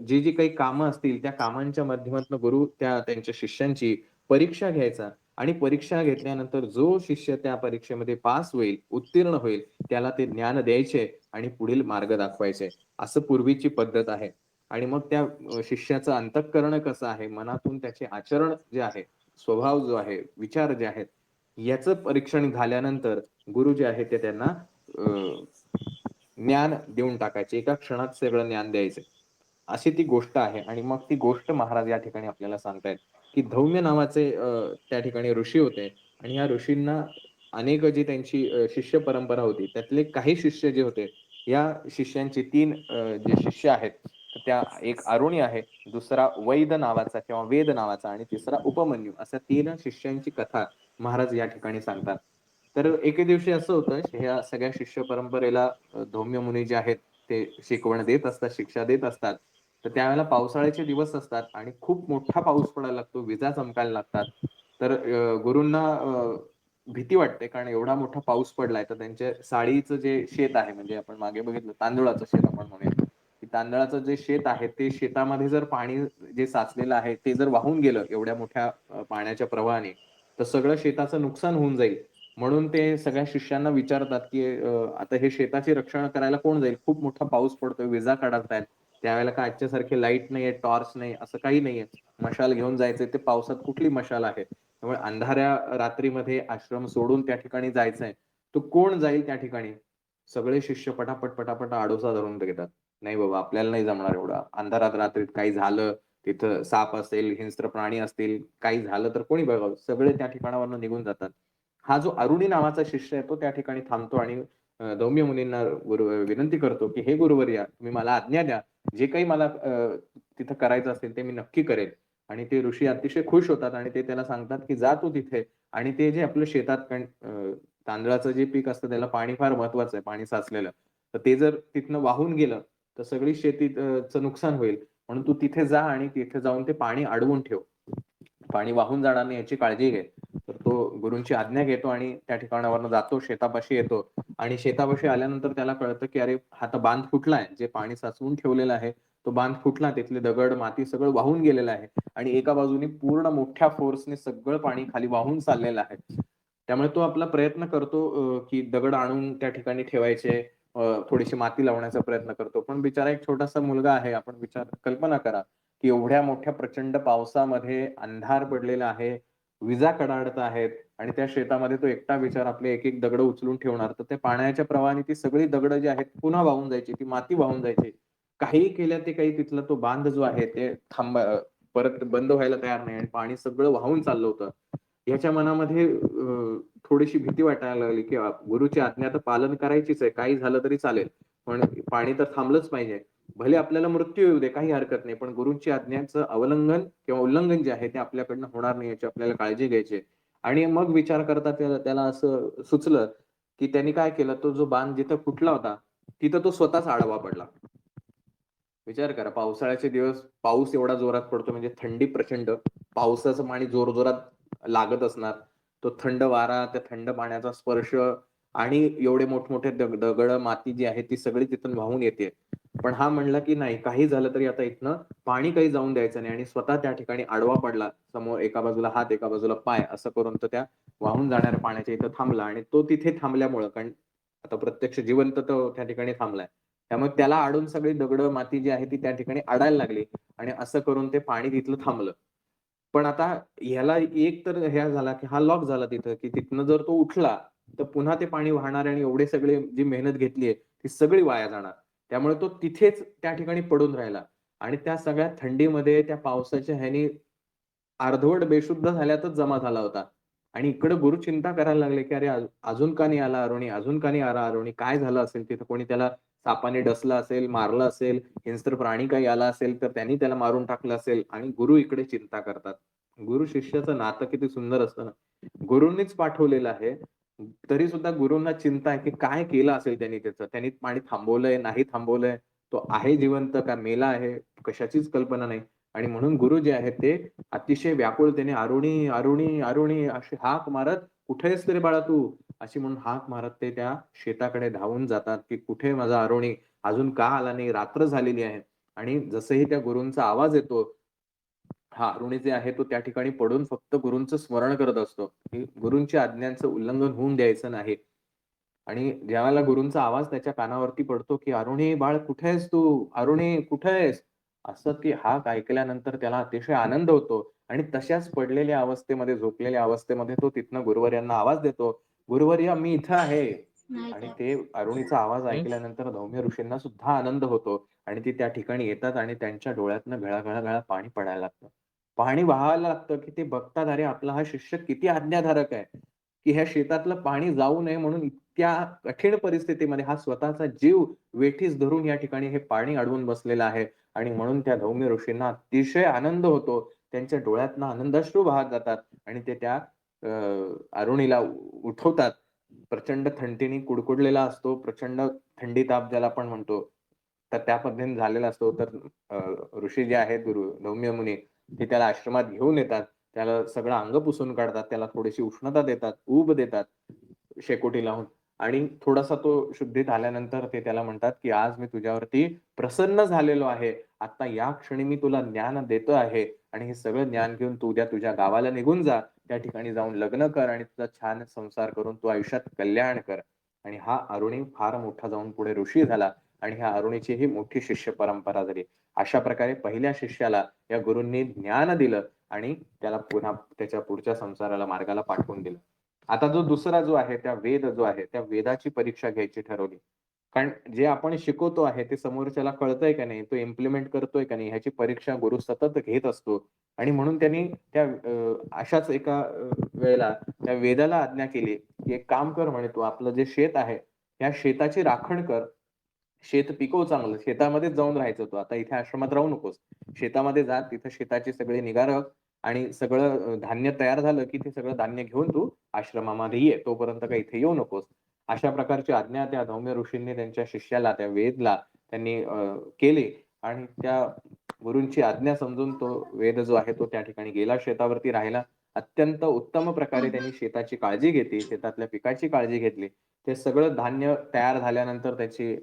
जी काही कामं असतील, त्या कामांच्या माध्यमातून गुरु त्यांच्या शिष्यांची परीक्षा घ्यायचा आणि परीक्षा घेतल्यानंतर जो शिष्य त्या परीक्षेमध्ये पास होईल, उत्तीर्ण होईल, त्याला ते ज्ञान द्यायचे आणि पुढील मार्ग दाखवायचे. असं पूर्वीची पद्धत आहे. आणि मग त्या शिष्याचं अंतःकरण कसं आहे, मनातून त्याचे आचरण जे आहे, स्वभाव जो आहे, विचार जे आहेत, याचं परीक्षण झाल्यानंतर गुरु जे आहे ते त्यांना ज्ञान देऊन टाकायचे. एका क्षणात सगळं ज्ञान द्यायचे. अशी ती गोष्ट आहे आणि मग ती गोष्ट महाराज या ठिकाणी आपल्याला सांगतायत, की धौम्य नावाचे त्या ठिकाणी ऋषी होते आणि या ऋषींना अनेक जी त्यांची शिष्य परंपरा होती, त्यातले काही शिष्य जे होते, या शिष्यांची 3 जे शिष्य आहेत, तर त्या एक अरुणी आहे, दुसरा वैद नावाचा किंवा वेद नावाचा आणि तिसरा उपमन्यू अशा 3 शिष्यांची कथा महाराज या ठिकाणी सांगतात. तर एके दिवशी असं होतं, ह्या सगळ्या शिष्य परंपरेला धौम्य मुनी जे आहेत ते शिकवण देत असतात, शिक्षा देत असतात. तर त्यावेळेला पावसाळ्याचे दिवस असतात आणि खूप मोठा पाऊस पडायला लागतो, विजा चमकायला लागतात. तर गुरूंना भीती वाटते कारण एवढा मोठा पाऊस पडलाय तर त्यांच्या साडीचं जे शेत आहे म्हणजे आपण मागे बघितलं तांदुळाचं शेत आपण म्हणूया, की तांदळाचं जे शेत आहे ते शेतामध्ये जर पाणी जे साचलेलं आहे ते जर वाहून गेलं एवढ्या मोठ्या पाण्याच्या प्रवाहाने, तर सगळं शेताचं नुकसान होऊन जाईल. म्हणून ते सगळ्या शिष्यांना विचारतात, की आता हे शेताचे रक्षण करायला कोण जाईल? खूप मोठा पाऊस पडतोय, विजा कडाडतायत. त्यावेळेला काय आजच्यासारखे लाईट नाहीये, टॉर्च नाही, असं काही नाहीये. मशाल घेऊन जायचंय, ते पावसात कुठली मशाल आहे? त्यामुळे अंधाऱ्या रात्रीमध्ये आश्रम सोडून त्या ठिकाणी जायचंय. तर कोण जाईल त्या ठिकाणी? सगळे शिष्य पटापट, पटापट आडोसा धरून घेतात. नाही बाबा, आपल्याला नाही जमणार एवढं. अंधारात रात्रीत काही झालं, तिथं साप असेल, हिंस्त्र प्राणी असतील, काही झालं तर कोणी बघावं? सगळे त्या ठिकाणावरून निघून जातात. हा जो अरुणी नावाचा शिष्य आहे तो त्या ठिकाणी थांबतो आणि धौम्य मुनींना विनंती करतो, की "हे गुरुवर्या, तुम्ही मला आज्ञा द्या. जे काही मला तिथं करायचं असेल ते मी नक्की करेल." आणि ते ऋषी अतिशय खुश होतात आणि ते त्याला सांगतात, की "जा तू तिथे आणि ते जे आपलं शेतात तांदळाचं जे पीक असतं त्याला पाणी फार महत्वाचं आहे, पाणी साचलेलं. तर ते जर तिथनं वाहून गेलं, तर सगळी शेती चं नुकसान होईल. म्हणून तू तिथे जा आणि तिथे जाऊन ते पाणी अडवून ठेव. पाणी वाहून जाणार नाही याची काळजी घे." तर तो गुरूंची आज्ञा घेतो आणि त्या ठिकाणावरनं जातो, शेतापाशी येतो आणि शेतापाशी आल्यानंतर त्याला कळतं, की अरे हा तर बांध फुटलाय. जे पाणी साचवून ठेवलेलं आहे, तो बांध फुटला. तिथले दगड, माती सगळं वाहून गेलेलं आहे आणि एका बाजूने पूर्ण मोठ्या फोर्सने सगळं पाणी खाली वाहून चाललेलं आहे. त्यामुळे तो आपला प्रयत्न करतो की दगड आणून त्या ठिकाणी ठेवायचे. थोडीशी माती लावण्याचा प्रयत्न करतो. पण बिचारा एक छोटासा मुलगा आहे. आपण कल्पना करा, की एवढ्या मोठ्या प्रचंड पावसामध्ये अंधार पडलेला आहे. विजा कडाडत आहेत आणि त्या शेतामध्ये तो एकटा बिचारा आपले एक-एक दगड उचलून ठेवणार. तर त्या पाण्याच्या प्रवाहाने ती सगळी दगडं जी आहेत पुन्हा वाहून जायची. ती माती वाहून जायची. काहीही केलं ते काही तिथला तो बांध जो आहे ते परत बंद व्हायला तयार नाही आणि पाणी सगळं वाहून चाललं होतं. ह्याच्या मनामध्ये थोडीशी भीती वाटायला लागली, की गुरुची आज्ञा तर पालन करायचीच आहे. काही झालं तरी चालेल. पण पाणी तर थांबलंच पाहिजे. भले आपल्याला मृत्यू येऊ दे, काही हरकत नाही. पण गुरूंची आज्ञांचं अवलंघन किंवा उल्लंघन जे आहे ते आपल्याकडनं होणार नाही याची आपल्याला काळजी घ्यायची आहे. आणि मग विचार करता त्याला त्याला असं सुचलं, की त्यांनी काय केलं, तो जो बांध जिथं फुटला होता, तिथं तो स्वतःच आडवा पडला. विचार करा पावसाळ्याचे दिवस, पाऊस एवढा जोरात पडतो म्हणजे थंडी प्रचंड. पावसाचं पाणी जोरजोरात लागत असणार. तो थंड वारा, त्या थंड पाण्याचा स्पर्श आणि एवढे मोठमोठे दगड, माती जी आहे ती सगळी तिथून वाहून येते. पण हा म्हणला, की नाही काही झालं तरी आता इथनं पाणी काही जाऊन द्यायचं नाही आणि स्वतः त्या ठिकाणी आडवा पडला. समोर एका बाजूला हात, एका बाजूला पाय असं करून तो त्या वाहून जाणाऱ्या पाण्याच्या इथं थांबला आणि तो तिथे थांबल्यामुळं कारण आता प्रत्यक्ष जिवंत तो त्या ठिकाणी थांबलाय. त्यामुळे त्याला अडून सगळी दगडं, माती जी आहे ती त्या ठिकाणी अडायला लागली आणि असं करून ते पाणी तिथलं थांबलं. पण आता ह्याला एक तर ह्या झाला, की हा लॉक झाला तिथं, की तिथनं जर तो उठला, तर पुन्हा ते पाणी वाहणार आणि एवढे सगळे जी मेहनत घेतलीये, ती सगळी वाया जाणार. त्यामुळे तो तिथेच त्या ठिकाणी पडून राहिला आणि त्या सगळ्या थंडीमध्ये, त्या पावसाच्या ह्यानी अर्धवट बेशुद्ध झाल्यातच जमा झाला होता. आणि इकडं गुरु चिंता करायला लागले, की "अरे, अजून का नाही आला अरुणी? अजून का नाही आला अरुणी? काय झालं असेल तिथं? कोणी त्याला सापाने डसलं असेल, मारलं असेल, हिंस्त्र प्राणी काही आला असेल, तर त्यांनी त्याला मारून टाकलं असेल." आणि गुरु इकडे चिंता करतात. गुरु शिष्याचं नातं किती सुंदर असतं ना. गुरूंनीच पाठवलेलं आहे. तरी सुद्धा गुरूंना चिंता आहे, की काय केलं असेल त्यांनी त्याचं? त्यांनी पाणी थांबवलंय, नाही थांबवलंय? तो आहे जिवंत का मेला आहे? कशाचीच कल्पना नाही. आणि म्हणून गुरु जे आहेत ते अतिशय व्याकुळतेने "अरुणी, अरुणी, अरुणी" अशी हाक मारत, "कुठे आहेस रे बाळा तू?" अशी म्हणून हाक मारत ते त्या शेताकडे धावून जातात, की "कुठे आहे माझा अरुणी? अजून का आला नाही? रात्र झालेली आहे." आणि जसंही त्या गुरूंचा आवाज येतो, हा अरुणी जे आहे तो त्या ठिकाणी पडून फक्त गुरूंचं स्मरण करत असतो, की गुरूंच्या आज्ञांचं उल्लंघन होऊन द्यायचं नाही. आणि ज्यावेळेला गुरूंचा आवाज त्याच्या कानावरती पडतो, की "अरुणी बाळ कुठे आहेस तू? अरुणी कुठे आहेस?" असं ती हाक ऐकल्यानंतर त्याला अतिशय आनंद होतो आणि तशाच पडलेल्या अवस्थेमध्ये, झोपलेल्या अवस्थेमध्ये तो तिथनं गुरुवर्यांना आवाज देतो, "गुरुवर्य मी इथं आहे." आणि ते अरुणीचा आवाज ऐकल्यानंतर धौम्य ऋषींना सुद्धा आनंद होतो आणि ते त्या ठिकाणी येतात आणि त्यांच्या डोळ्यातनं घळा-घळा-घळा पाणी पडायला लागतं. पाणी वाहायला लागतं, की ते बघतात, अरे आपला हा शिष्य किती आज्ञाधारक आहे, की ह्या शेतातलं पाणी जाऊ नये म्हणून इतक्या कठीण परिस्थितीमध्ये हा स्वतःचा जीव वेठीस धरून या ठिकाणी हे पाणी अडवून बसलेला आहे आणि म्हणून त्या धौम्य ऋषींना अतिशय आनंद होतो. त्यांच्या डोळ्यातनं आनंदाश्रू वाहत जातात आणि ते त्या अरुणीला उठवतात प्रचंड थंडीने कुडकुडलेला असतो, प्रचंड थंडी ताप ज्याला आपण म्हणतो. तर त्या पद्धतीने झालेला असतो. तर ऋषी जे आहेत गुरु धौम्य मुनी, ते त्याला आश्रमात घेऊन येतात. त्याला सगळं अंग पुसून काढतात. त्याला थोडीशी उष्णता देतात, ऊब देतात शेकोटी लावून आणि थोडासा तो शुद्धीत आल्यानंतर ते त्याला म्हणतात, की "आज मी तुझ्यावरती प्रसन्न झालेलो आहे. आता या क्षणी मी तुला ज्ञान देतो आहे आणि हे सगळं ज्ञान घेऊन तू उद्या तुझ्या गावाला निघून जा. त्या ठिकाणी जाऊन लग्न कर आणि तुझा छान संसार करून तू आयुष्यात कल्याण कर." आणि हा अरुणी फार मोठा जाऊन पुढे ऋषी झाला आणि ह्या अरुणीची ही मोठी शिष्य परंपरा झाली. अशा प्रकारे पहिल्या शिष्याला या गुरूंनी ज्ञान दिलं आणि त्याला पुन्हा त्याच्या पुढच्या संसाराला मार्गाला पाठवून दिलं. आता जो दुसरा जो आहे, वेद जो आहे, त्या वेदाची परीक्षा घ्यायची ठरवली. कारण जे आपण शिकवतो आहे ते समोरच्याला कळतंय का नाही, तो इम्प्लिमेंट करतोय का नाही, ह्याची परीक्षा गुरु सतत घेत असतो. आणि म्हणून त्यांनी त्या अशाच एका वेळेला त्या वेदाला आज्ञा केली, की "एक काम कर," म्हणे, "तू आपलं जे शेत आहे, त्या शेताची राखण कर. शेत पिकव चांगलं. शेतामध्येच जाऊन राहायचं तू. आता इथे आश्रमात राहू नकोस. शेतामध्ये जा, तिथं शेताची सगळी निगा राख आणि सगळं धान्य तयार झालं, की ते सगळं धान्य घेऊन तू आश्रमामध्ये ये. तोपर्यंत काही इथे येऊ नकोस." अशा प्रकारची आज्ञा त्या धौम्य ऋषींनी त्यांच्या शिष्याला, त्या वेदला त्यांनी केली आणि त्या गुरूंची आज्ञा समजून तो वेद जो आहे तो त्या ठिकाणी गेला, शेतावरती राहिला. अत्यंत उत्तम प्रकारे त्यांनी शेताची काळजी घेतली, शेतातल्या पिकाची काळजी घेतली. ते सगळं धान्य तयार झाल्यानंतर त्याची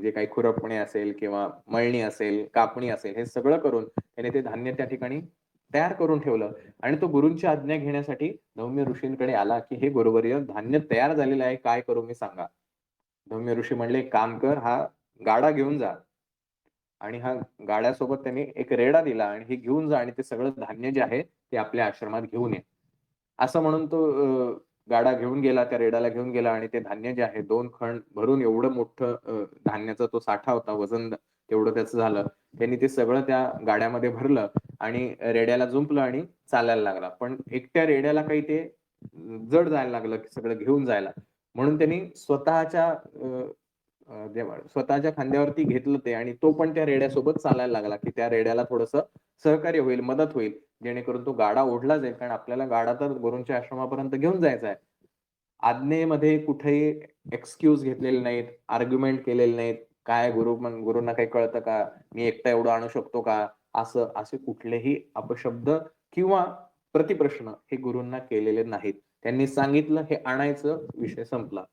जे काही खुरपणी असेल किंवा मळणी असेल, कापणी असेल, हे सगळं करून त्याने ते धान्य त्या ठिकाणी तयार करून ठेवलं आणि तो गुरूंची आज्ञा घेण्यासाठी धौम्य ऋषींकडे आला, की "हे गुरुवर्य, धान्य तयार झालेलं आहे, काय करू मी सांगा?" धौम्य ऋषी म्हणले, "एक काम कर, हा गाडा घेऊन जा." आणि हा गाड्यासोबत त्यांनी एक रेडा दिला आणि हे घेऊन जा आणि ते सगळं धान्य जे आहे, ते आपल्या आश्रमात घेऊन ये. असं म्हणून तो गाडा घेऊन गेला, त्या रेड्याला घेऊन गेला आणि ते धान्य जे आहे 2 खण भरून एवढं मोठं धान्याचा तो साठा होता, वजन तेवढं त्याचं झालं. त्यांनी ते सगळं त्या गाड्यामध्ये भरलं आणि रेड्याला जुंपलं आणि चालायला लागला. पण एकट्या रेड्याला काही ते जड जायला लागलं सगळं घेऊन जायला. म्हणून त्यांनी स्वतःच्या खांद्यावरती घेतलं ते आणि तो पण त्या रेड्यासोबत चालायला लागला, की त्या रेड्याला थोडंसं सहकार्य होईल, मदत होईल. जेणेकरून तो गाडा ओढला जाईल. कारण आपल्याला गाडा तर गुरूंच्या आश्रमापर्यंत घेऊन जायचा आहे. आज्ञेमध्ये कुठेही एक्सक्यूज घेतलेले नाहीत, आर्ग्युमेंट केलेले नाहीत. काय गुरूंना काही कळतं का? मी एकटा एवढं आणू शकतो का? असे कुठलेही अपशब्द किंवा प्रतिप्रश्न हे गुरूंना केलेले नाहीत. त्यांनी सांगितलं हे आणायचं, विषय संपला.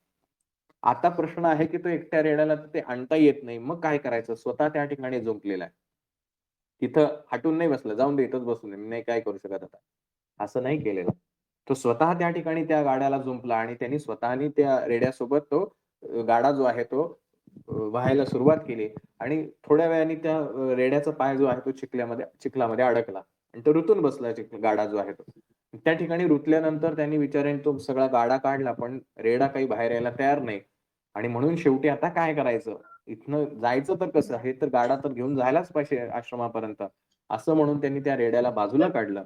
आता प्रश्न आहे, की तो एकट्या रेड्याला तर ते आणता येत नाही. मग काय करायचं? स्वतः त्या ठिकाणी जुंपलेला आहे. तिथं हटून नाही बसला. जाऊन दे इथंच बसून आहे. मी नाही काय करू शकत आता. असं नाही केलेलं. तो स्वतः त्या ठिकाणी त्या गाड्याला जुंपला आणि त्यांनी स्वतःनी त्या रेड्यासोबत तो गाडा जो आहे तो वाहायला सुरुवात केली आणि थोड्या वेळाने त्या रेड्याचा पाय जो आहे तो चिखलामध्ये अडकला आणि तो रुतून बसला गाडा जो आहे तो. त्या ठिकाणी रुतल्यानंतर त्यांनी बिचाऱ्याने तो सगळा गाडा काढला, पण रेडा काही बाहेर यायला तयार नाही आणि म्हणून शेवटी आता काय करायचं? इथनं जायचं तर कसं? हे तर गाडा तर घेऊन जायलाच पाहिजे आश्रमापर्यंत. असं म्हणून त्यांनी त्या रेड्याला बाजूला काढलं.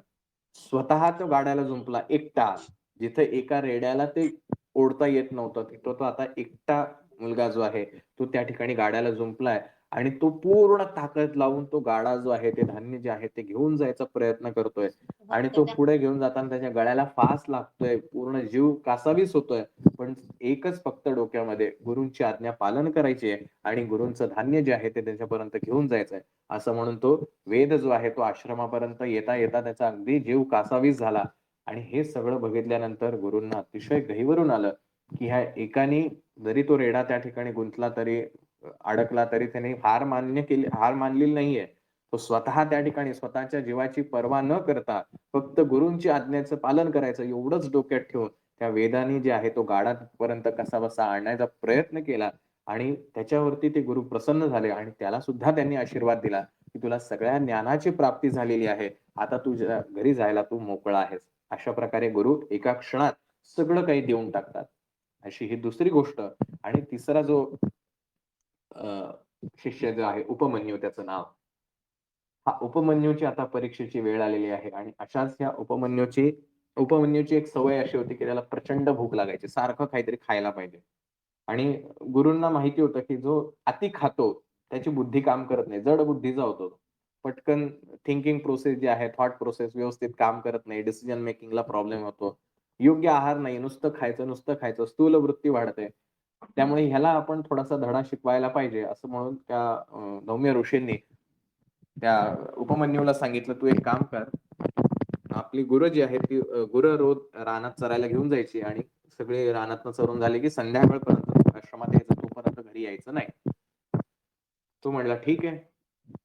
स्वतः तो गाड्याला जुंपला एकटा. जिथे एका रेड्याला ते ओढता येत नव्हतं, तिथं तो आता एकटा मुलगा जो आहे, तो त्या ठिकाणी गाड्याला जुंपलाय आणि तो पूर्ण ताकद लावून तो गाडा जो आहे, ते धान्य जे आहे ते घेऊन जायचा प्रयत्न करतोय आणि तो पुढे घेऊन जाताना त्याच्या गळ्याला फास लागतोय, पूर्ण जीव कासावीस होतोय. पण एकच फक्त डोक्यामध्ये गुरूंची आज्ञा पालन करायची आहे आणि गुरूंचं धान्य जे आहे ते त्याच्यापर्यंत घेऊन जायचंय. असं म्हणून तो वेद जो आहे तो आश्रमापर्यंत येता त्याचा अगदी जीव कासावीस झाला आणि हे सगळं बघितल्यानंतर गुरूंना अतिशय गहिवरून आलं, की ह्या एकानी जरी तो रेडा त्या ठिकाणी गुंतला तरी अडकला तरी त्याने हार मानलेली नाहीये. तो स्वतः त्या ठिकाणी स्वतःच्या जीवाची पर्वा न करता फक्त गुरूंची आज्ञेचं पालन करायचं एवढंच डोक्यात ठेवून त्या वेदाने जे आहे तो गाडा तिथपर्यंत कसाबसा आणण्याचा प्रयत्न केला आणि त्याच्यावरती ते गुरु प्रसन्न झाले आणि त्याला सुद्धा त्यांनी आशीर्वाद दिला, की तुला सगळ्या ज्ञानाची प्राप्ती झालेली आहे. आता तुझ्या घरी जायला तू मोकळा आहेस. अशा प्रकारे गुरु एका क्षणात सगळं काही देऊन टाकतात. अशी ही दुसरी गोष्ट आणि तिसरा जो शिष्य जो आहे उपमन्यू त्याचं नाव. हा उपमन्यूची आता परीक्षेची वेळ आलेली आहे आणि अशाच ह्या उपमन्यूची एक सवय अशी होती, की त्याला प्रचंड भूक लागायची. सारखं काहीतरी खायला पाहिजे. आणि गुरूंना माहिती होतं, की जो अति खातो, त्याची बुद्धी काम करत नाही. जड बुद्धीचा होतो तो. पटकन थिंकिंग प्रोसेस जी आहे, थॉट प्रोसेस व्यवस्थित काम करत नाही. डिसिजन मेकिंगला प्रॉब्लेम होतो. योग्य आहार नाही, नुसतं खायचं, स्थूल वृत्ती वाढते. त्यामुळे ह्याला आपण थोडासा धडा शिकवायला पाहिजे, असं म्हणून त्या धौम्य ऋषींनी त्या उपमन्यूला सांगितलं, "तू एक काम कर, आपली गुरं जी आहेत ती गुरं रोज रानात चरायला घेऊन जायची आणि सगळे रानातनं चरून झाले की संध्याकाळपर्यंत आश्रमात यायचं, तोपर्यंत घरी यायचं नाही." तो म्हणला, "ठीक आहे,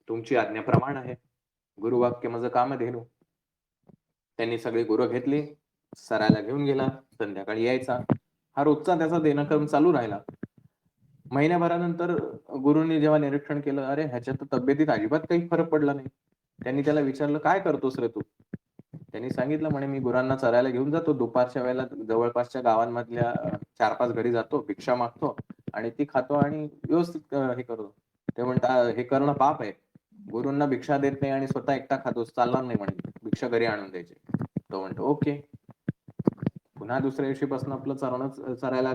तुमची आज्ञा प्रमाण आहे. गुरुवाक्य माझं कामधेनू." त्यांनी सगळी गुरं घेतली, चरायला घेऊन गेला, संध्याकाळी यायचा. हा रोजचा त्याचा दिनक्रम चालू राहिला. महिन्याभरानंतर गुरूंनी जेव्हा निरीक्षण केलं, अरे ह्याच्या तर तब्येतीत अजिबात काही फरक पडला नाही. त्यांनी त्याला विचारलं, "काय करतोस रे तू?" त्यांनी सांगितलं, म्हणे, "मी गुरांना चरायला घेऊन जातो. दुपारच्या वेळेला जवळपासच्या गावांमधल्या 4-5 घरी जातो, भिक्षा मागतो आणि ती खातो आणि व्यवस्थित हे करतो." ते म्हणतात, "हे करणं पाप आहे. गुरूंना भिक्षा देत नाही आणि स्वतः एकटा खातोस, चालणार नाही," म्हणे. "भिक्षा घरी आणून द्यायची." तो म्हणतो, "ओके." पुन्हा दुसऱ्या दिवशीपासून आपलं चरायला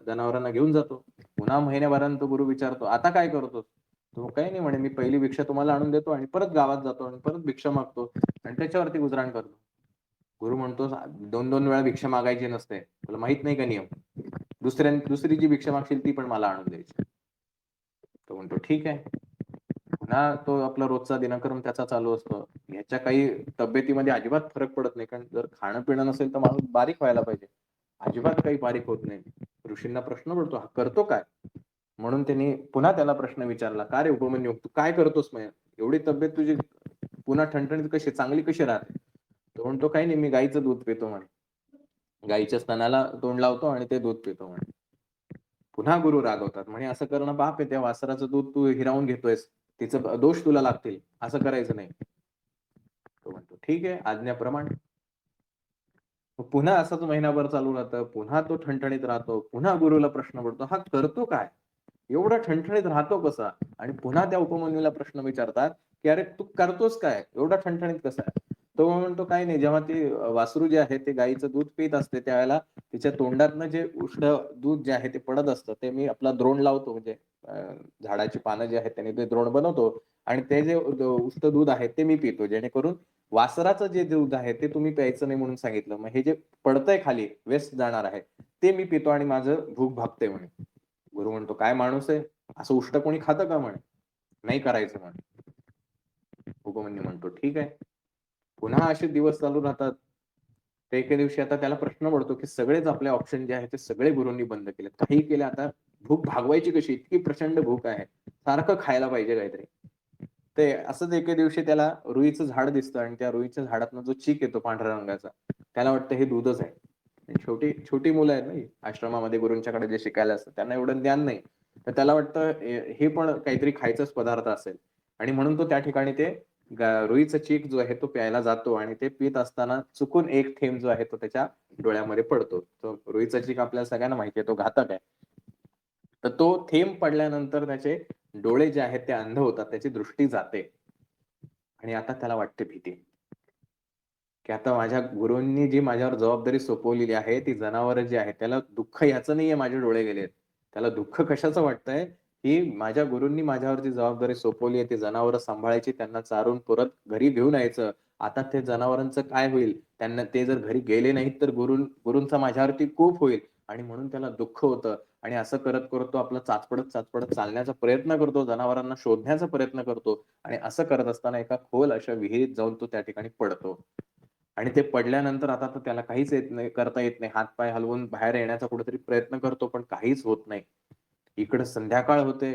जनावरांना घेऊन जातो. पुन्हा महिन्याभरानंतर गुरु विचारतो, "आता काय करतोस?" तो, "काही नाही," म्हणे, "मी पहिली भिक्षा तुम्हाला आणून देतो आणि परत गावात जातो आणि परत भिक्षा मागतो आणि त्याच्यावरती गुजराण करतो." गुरु म्हणतो, "2-2 वेळा भिक्षा मागायची नसते. तुला माहित नाही का नियम? दुसरी जी भिक्षा मागशील ती पण मला आणून द्यायची." तो म्हणतो, "ठीक आहे." पुन्हा तो आपला रोजचा दिनक्रम त्याचा चालू असतो. ह्याच्या काही तब्येतीमध्ये अजिबात फरक पडत नाही. कारण जर खाणं-पिणं नसेल तर माणूस बारीक व्हायला पाहिजे. अजिबात काही बारीक होत नाही. ऋषींना प्रश्न पडतो, हा करतो काय? म्हणून त्यांनी पुन्हा त्याला प्रश्न विचारला, "का रे उपमन्यू, तू काय करतोस मग? एवढी तब्येत तुझी पुन्हा ठणठणीत कशी चांगली कशी राहते?" तो म्हणतो, "काही नाही, मी गाईचं दूध पितो," म्हणे. "गाईच्या स्तनाला तोंड लावतो आणि ते दूध पितो," म्हणे. पुन्हा गुरु रागवतात. म्हणे, "असं करणं पाप आहे. त्या वासराचं दूध तू हिरावून घेतोयस. तिचं दोष तुला लागतील. असं करायचं नाही." तो म्हणतो, "ठीक आहे, आज्ञाप्रमाणे." मग पुन्हा असाच महिनाभर चालू राहतं. पुन्हा तो ठणठणीत राहतो. पुन्हा गुरुला प्रश्न पडतो, "हा करतो काय? एवढा ठणठणीत राहतो कसा?" आणि पुन्हा त्या उपमन्यूला प्रश्न विचारतात, की "अरे तू करतोस काय? एवढा ठणठणीत कसा आहे?" तो म्हणतो, "काही नाही. जेव्हा ती वासरू जे आहे ते गाईचं दूध पीत असते, त्यावेळेला तिच्या तोंडातनं जे उष्ण दूध जे आहे ते पडत असतं, ते मी आपला द्रोण लावतो म्हणजे अ, झाडाची पानं जी आहेत त्याने ते द्रोण बनवतो आणि ते जे उष्ण दूध आहे ते मी पितो. जेणेकरून वासराचं जे दूध आहे ते तुम्ही प्यायचं नाही म्हणून सांगितलं. मग हे जे पडतंय खाली, वेस्ट जाणार आहे, ते मी पितो आणि माझं भूक भागते," म्हणे. गुरु म्हणतो, "काय माणूस आहे? असं उष्ट कोणी खातं का?" म्हणे. "नाही करायचं," म्हणे. उपमन्यू म्हणतो, "ठीक आहे." पुन्हा असे दिवस चालू राहतात. तर एके दिवशी आता त्याला प्रश्न पडतो, की सगळेच आपले ऑप्शन जे आहेत ते सगळे गुरूंनी बंद केलेत. काहीही केलं, आता भूक भागवायची कशी? इतकी प्रचंड भूक आहे. सारखं खायला पाहिजे काहीतरी. ते असंच एके दिवशी त्याला रुईचं झाड दिसतं आणि त्या रुईच्या झाडातनं जो चीक येतो पांढऱ्या रंगाचा, त्याला वाटतं हे दूधच आहे. आणि छोटी छोटी मुलं आहेत ना ही, आश्रमामध्ये गुरूंच्याकडे जे शिकायला असतात, त्यांना एवढं ज्ञान नाही. तर त्याला वाटतं हे पण काहीतरी खायचाच पदार्थ असेल आणि म्हणून तो त्या ठिकाणी ते रुईचा चीक जो आहे तो प्यायला जातो आणि ते पीत असताना चुकून एक थेंब जो आहे तो त्याच्या डोळ्यामध्ये पडतो. तो रुईचा चीक आपल्याला सगळ्यांना माहिती आहे, तो घातक आहे. तर तो थेंब पडल्यानंतर त्याचे डोळे जे आहेत ते अंध होतात, त्याची दृष्टी जाते आणि आता त्याला वाटते भीती. की आता माझ्या गुरूंनी जी माझ्यावर जबाबदारी सोपवलेली आहे, ती जनावरं जी आहेत, त्याला दुःख ह्याचं नाहीये माझे डोळे गेलेत. त्याला दुःख कशाचं वाटतंय, की माझ्या गुरूंनी माझ्यावर जी जबाबदारी सोपवली आहे, ती जनावरं सांभाळायची, त्यांना चारून परत घरी घेऊन यायचं. आता ते जनावरांचं काय होईल? त्यांना ते जर घरी गेले नाहीत, तर गुरूंचा माझ्यावरती कोप होईल आणि म्हणून त्याला दुःख होतं आणि असं करत तो आपला चाचपडत चालण्याचा प्रयत्न करतो, जनावरांना शोधण्याचा प्रयत्न करतो आणि असं करत असताना एका खोल अशा विहिरीत जाऊन तो त्या ठिकाणी पडतो. आणि ते पडल्यानंतर आता तर त्याला काहीच येत नाही, करता येत नाही. हात-पाय हलवून बाहेर येण्याचा कुठेतरी प्रयत्न करतो, पण काहीच होत नाही. इकडं संध्याकाळ होते.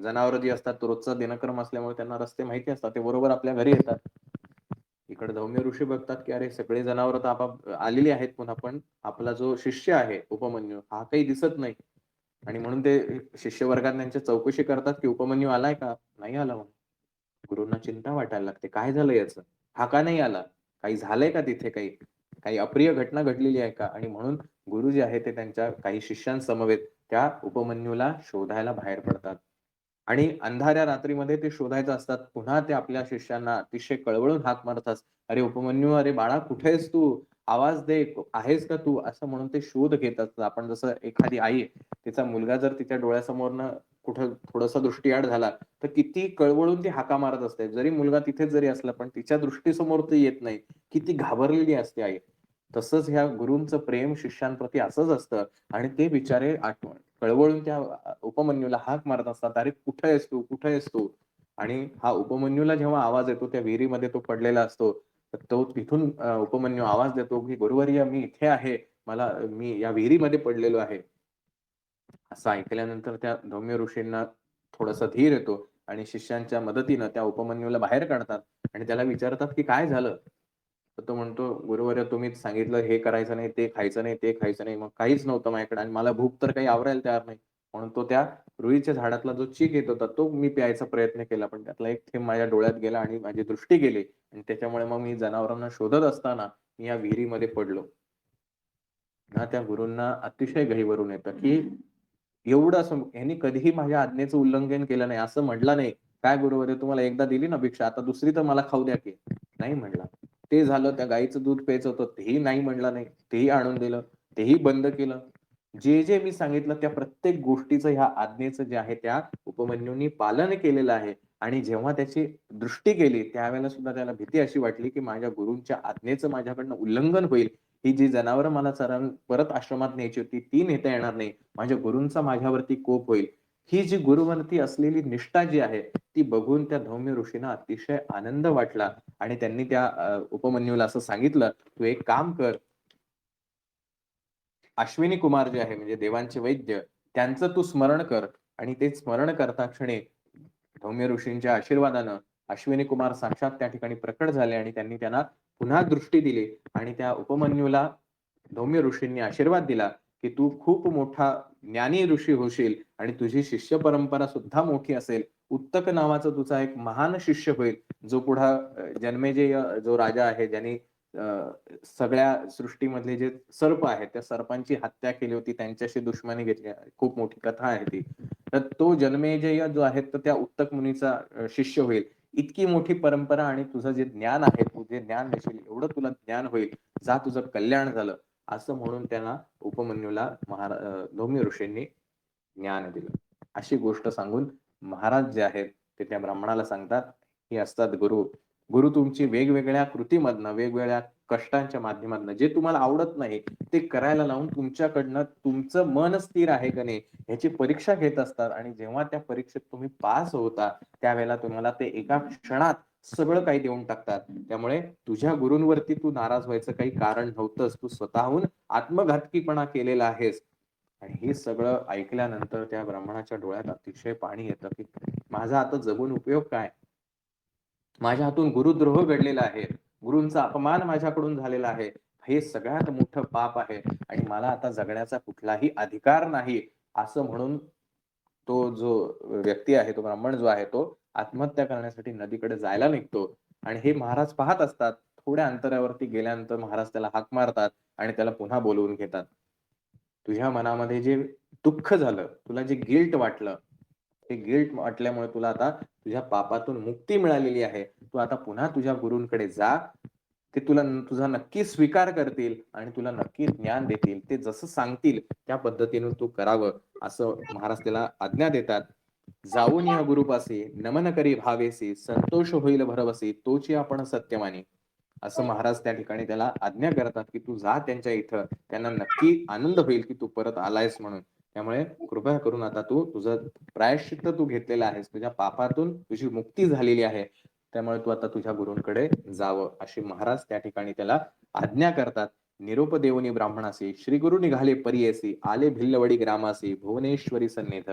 जनावरं जी असतात, तो रोजचा दिनक्रम असल्यामुळे त्यांना रस्ते माहिती असतात. ते बरोबर आपल्या घरी येतात. इकडे धौम्य ऋषी बघतात, की अरे सगळे जनावरं तर आलेली आहेत पुन्हा, पण आपला जो शिष्य आहे उपमन्यू, हा काही दिसत नाही. आणि म्हणून ते शिष्यवर्गात त्यांच्या चौकशी करतात, की "उपमन्यू आलाय का?" "नाही आला," म्हणून. गुरूंना चिंता वाटायला लागते. काय झालं याचं? हा का नाही आला? काही झालंय का तिथे काही? काही अप्रिय घटना घडलेली आहे का? आणि म्हणून गुरु जे आहे ते त्यांच्या काही शिष्यांसमवेत त्या उपमन्यूला शोधायला बाहेर पडतात. आणि अंधाऱ्या रात्रीमध्ये ते शोधायचं असतात. पुन्हा ते आपल्या शिष्यांना अतिशय कळवळून हाक मारतात. "अरे उपमन्यू, अरे बाळा कुठे आहेस तू? आवाज दे. आहेस का तू?" असं म्हणून ते शोध घेत असतात. आपण जसं एखादी आई, तिचा मुलगा जर तिच्या डोळ्यासमोरनं कुठं थोडासा दृष्टिआड झाला, तर किती कळवळून ती हाका मारत असते. जरी मुलगा तिथेच जरी असला, पण तिच्या दृष्टीसमोर ती येत नाही. किती घाबरलेली असते आई. तसंच ह्या गुरूंचं प्रेम शिष्यांप्रती असंच असतं. आणि ते बिचारे कळवळून त्या उपमन्यूला हाक मारत असतात, "अरे कुठे आहेस तू? कुठे आहेस तू?" आणि हा उपमन्यूला जेव्हा आवाज येतो त्या विहिरीमध्ये तो पडलेला असतो. तर तो तिथून उपमन्यू आवाज देतो, की "गुरुवर्य मी इथे आहे. मी या विहिरीमध्ये पडलेलो आहे." असं ऐकल्यानंतर त्या धौम्य ऋषींना थोडासा धीर येतो आणि शिष्यांच्या मदतीनं त्या उपमन्यूला बाहेर काढतात आणि त्याला विचारतात, की "काय झालं?" तर तो म्हणतो, "गुरुवर्य तुम्हीच सांगितलं हे करायचं नाही, ते खायचं नाही, ते खायचं नाही. मग काहीच नव्हतं माझ्याकडे आणि मला भूक तर काही आवरायला तयार नाही." म्हणून तो त्या रुईच्या झाडातला जो चीक येत होता, तो मी प्यायचा प्रयत्न केला. पण त्यातला एक थेंब माझ्या डोळ्यात गेला आणि माझी दृष्टी गेली आणि त्याच्यामुळे मग मी जनावरांना शोधत असताना मी या विहिरीमध्ये पडलो. ना त्या गुरूंना अतिशय गहिवरून येतं, की एवढं असं ह्यानी कधीही माझ्या आज्ञेचं उल्लंघन केलं नाही. असं म्हटलं नाही, "काय गुरुवर्य तुम्हाला एकदा दिली ना भिक्षा, आता दुसरी तर मला खाऊ द्या की." नाही म्हटला. ते झालं त्या गाईचं दूध प्यायचं होतं, तेही नाही म्हटला नाही. तेही आणून दिलं. तेही बंद केलं. जे मी सांगितलं त्या प्रत्येक गोष्टीचं ह्या आज्ञेचं जे आहे त्या उपमन्यूनी पालन केलेलं आहे आणि जेव्हा त्याची दृष्टी गेली त्यावेळेला सुद्धा त्याला भीती अशी वाटली, की माझ्या गुरूंच्या आज्ञेचं माझ्याकडनं उल्लंघन होईल. ही जी जनावरं मला परत आश्रमात न्यायची होती, ती नेता येणार नाही. माझ्या गुरूंचा माझ्यावरती कोप होईल. ही जी गुरुवरती असलेली निष्ठा जी आहे, ती बघून त्या धौम्य ऋषींना अतिशय आनंद वाटला आणि त्यांनी त्या उपमन्यूला असं सांगितलं, "तू एक काम कर, अश्विनी कुमार जे आहे म्हणजे देवांचे वैद्य, त्यांचं तू स्मरण कर आणि ते स्मरण करता क्षणी धौम्य ऋषींच्या आशीर्वादानं अश्विनी कुमार साक्षात त्या ठिकाणी प्रकट झाले आणि त्यांनी त्यांना पुन्हा दृष्टी दिली आणि त्या उपमन्यूला धौम्य ऋषींनी आशीर्वाद दिला, की "तू खूप मोठा ज्ञानी ऋषी होशील आणि तुझी शिष्य परंपरा सुद्धा मोठी असेल. उत्तक नावाचा तुझा एक महान शिष्य होईल, जो जन्मेजय जो राजा आहे, ज्याने सगळ्या सृष्टीमधले जे सर्प आहेत, त्या सर्पांची हत्या केली होती, त्यांच्याशी दुश्मनी घेतली. खूप मोठी कथा आहे ती. तर तो जन्मेजय जो आहे, तर त्या उत्तक मुनीचा शिष्य होईल. इतकी मोठी परंपरा आणि तुझं जे ज्ञान आहे, तू जे ज्ञान देशील, एवढं तुला ज्ञान होईल. जा तुझं कल्याण झालं. असं म्हणून त्यांना उपमन्यूला धौम्य ऋषींनी ज्ञान दिलं. अशी गोष्ट सांगून महाराज जे आहेत, ते त्या ब्राह्मणाला सांगतात, हे असतात गुरु. गुरु तुमची वेगवेगळ्या कृतीमधनं, वेगवेगळ्या कष्टांच्या माध्यमातनं जे तुम्हाला आवडत नाही, ते करायला लावून तुमच्याकडनं तुमचं मन स्थिर आहे का नाही, ह्याची परीक्षा घेत असतात आणि जेव्हा त्या परीक्षेत तुम्ही पास होता, त्यावेळेला तुम्हाला ते एका क्षणात सगळं काही देऊन टाकतात. त्यामुळे तुझ्या गुरूंवरती तू नाराज व्हायचं काही कारण नव्हतंच. तू स्वतःहून आत्मघातकीपणा केलेला आहेस. आणि हे सगळं ऐकल्यानंतर त्या ब्राह्मणाच्या डोळ्यात अतिशय पाणी येतं, की माझा आता जगून उपयोग काय? माझ्या हातून गुरुद्रोह घडलेला आहे. गुरूंचा अपमान माझ्याकडून झालेला आहे. हे सगळ्यात मोठं पाप आहे आणि मला आता जगण्याचा कुठलाही अधिकार नाही, असं म्हणून तो जो व्यक्ती आहे, तो ब्राह्मण जो आहे, तो आत्महत्या करण्यासाठी नदीकडे जायला निघतो आणि हे महाराज पाहत असतात. थोड्या अंतरावरती गेल्यानंतर महाराज त्याला हाक मारतात आणि त्याला पुन्हा बोलवून घेतात. तुझ्या मनामध्ये जे दुःख झालं, तुला जे गिल्ट वाटलं, ते गिल्ट वाटल्यामुळे तुला आता तुझ्या पापातून मुक्ती मिळालेली आहे. तू आता पुन्हा तुझ्या गुरूंकडे जा. ते तुझा नक्की स्वीकार करतील आणि तुला नक्की ज्ञान देतील. ते जसं सांगतील त्या पद्धतीने तू करावं, असं महाराज त्याला आज्ञा देतात. जाऊन या गुरुपासी, नमन करी भावेसी, संतोष होईल भरवसी, तोची आपण सत्य मानी. असं महाराज त्या ठिकाणी त्याला आज्ञा करतात, की तू जा त्यांच्या इथं. त्यांना नक्की आनंद होईल, की तू परत आलायस म्हणून. त्यामुळे कृपया करून आता तुझं प्रायश्चित्त तू घेतलेलं आहेस. तुझ्या पापातून तुझी मुक्ती झालेली आहे. त्यामुळे तू आता तुझ्या गुरूंकडे जावं, अशी महाराज त्या ठिकाणी त्याला आज्ञा करतात. निरोप देऊनी ब्राह्मणासी, श्री गुरु निघाले परियेसी, आले भिल्लवडी ग्रामासी, भुवनेश्वरी सन्निध.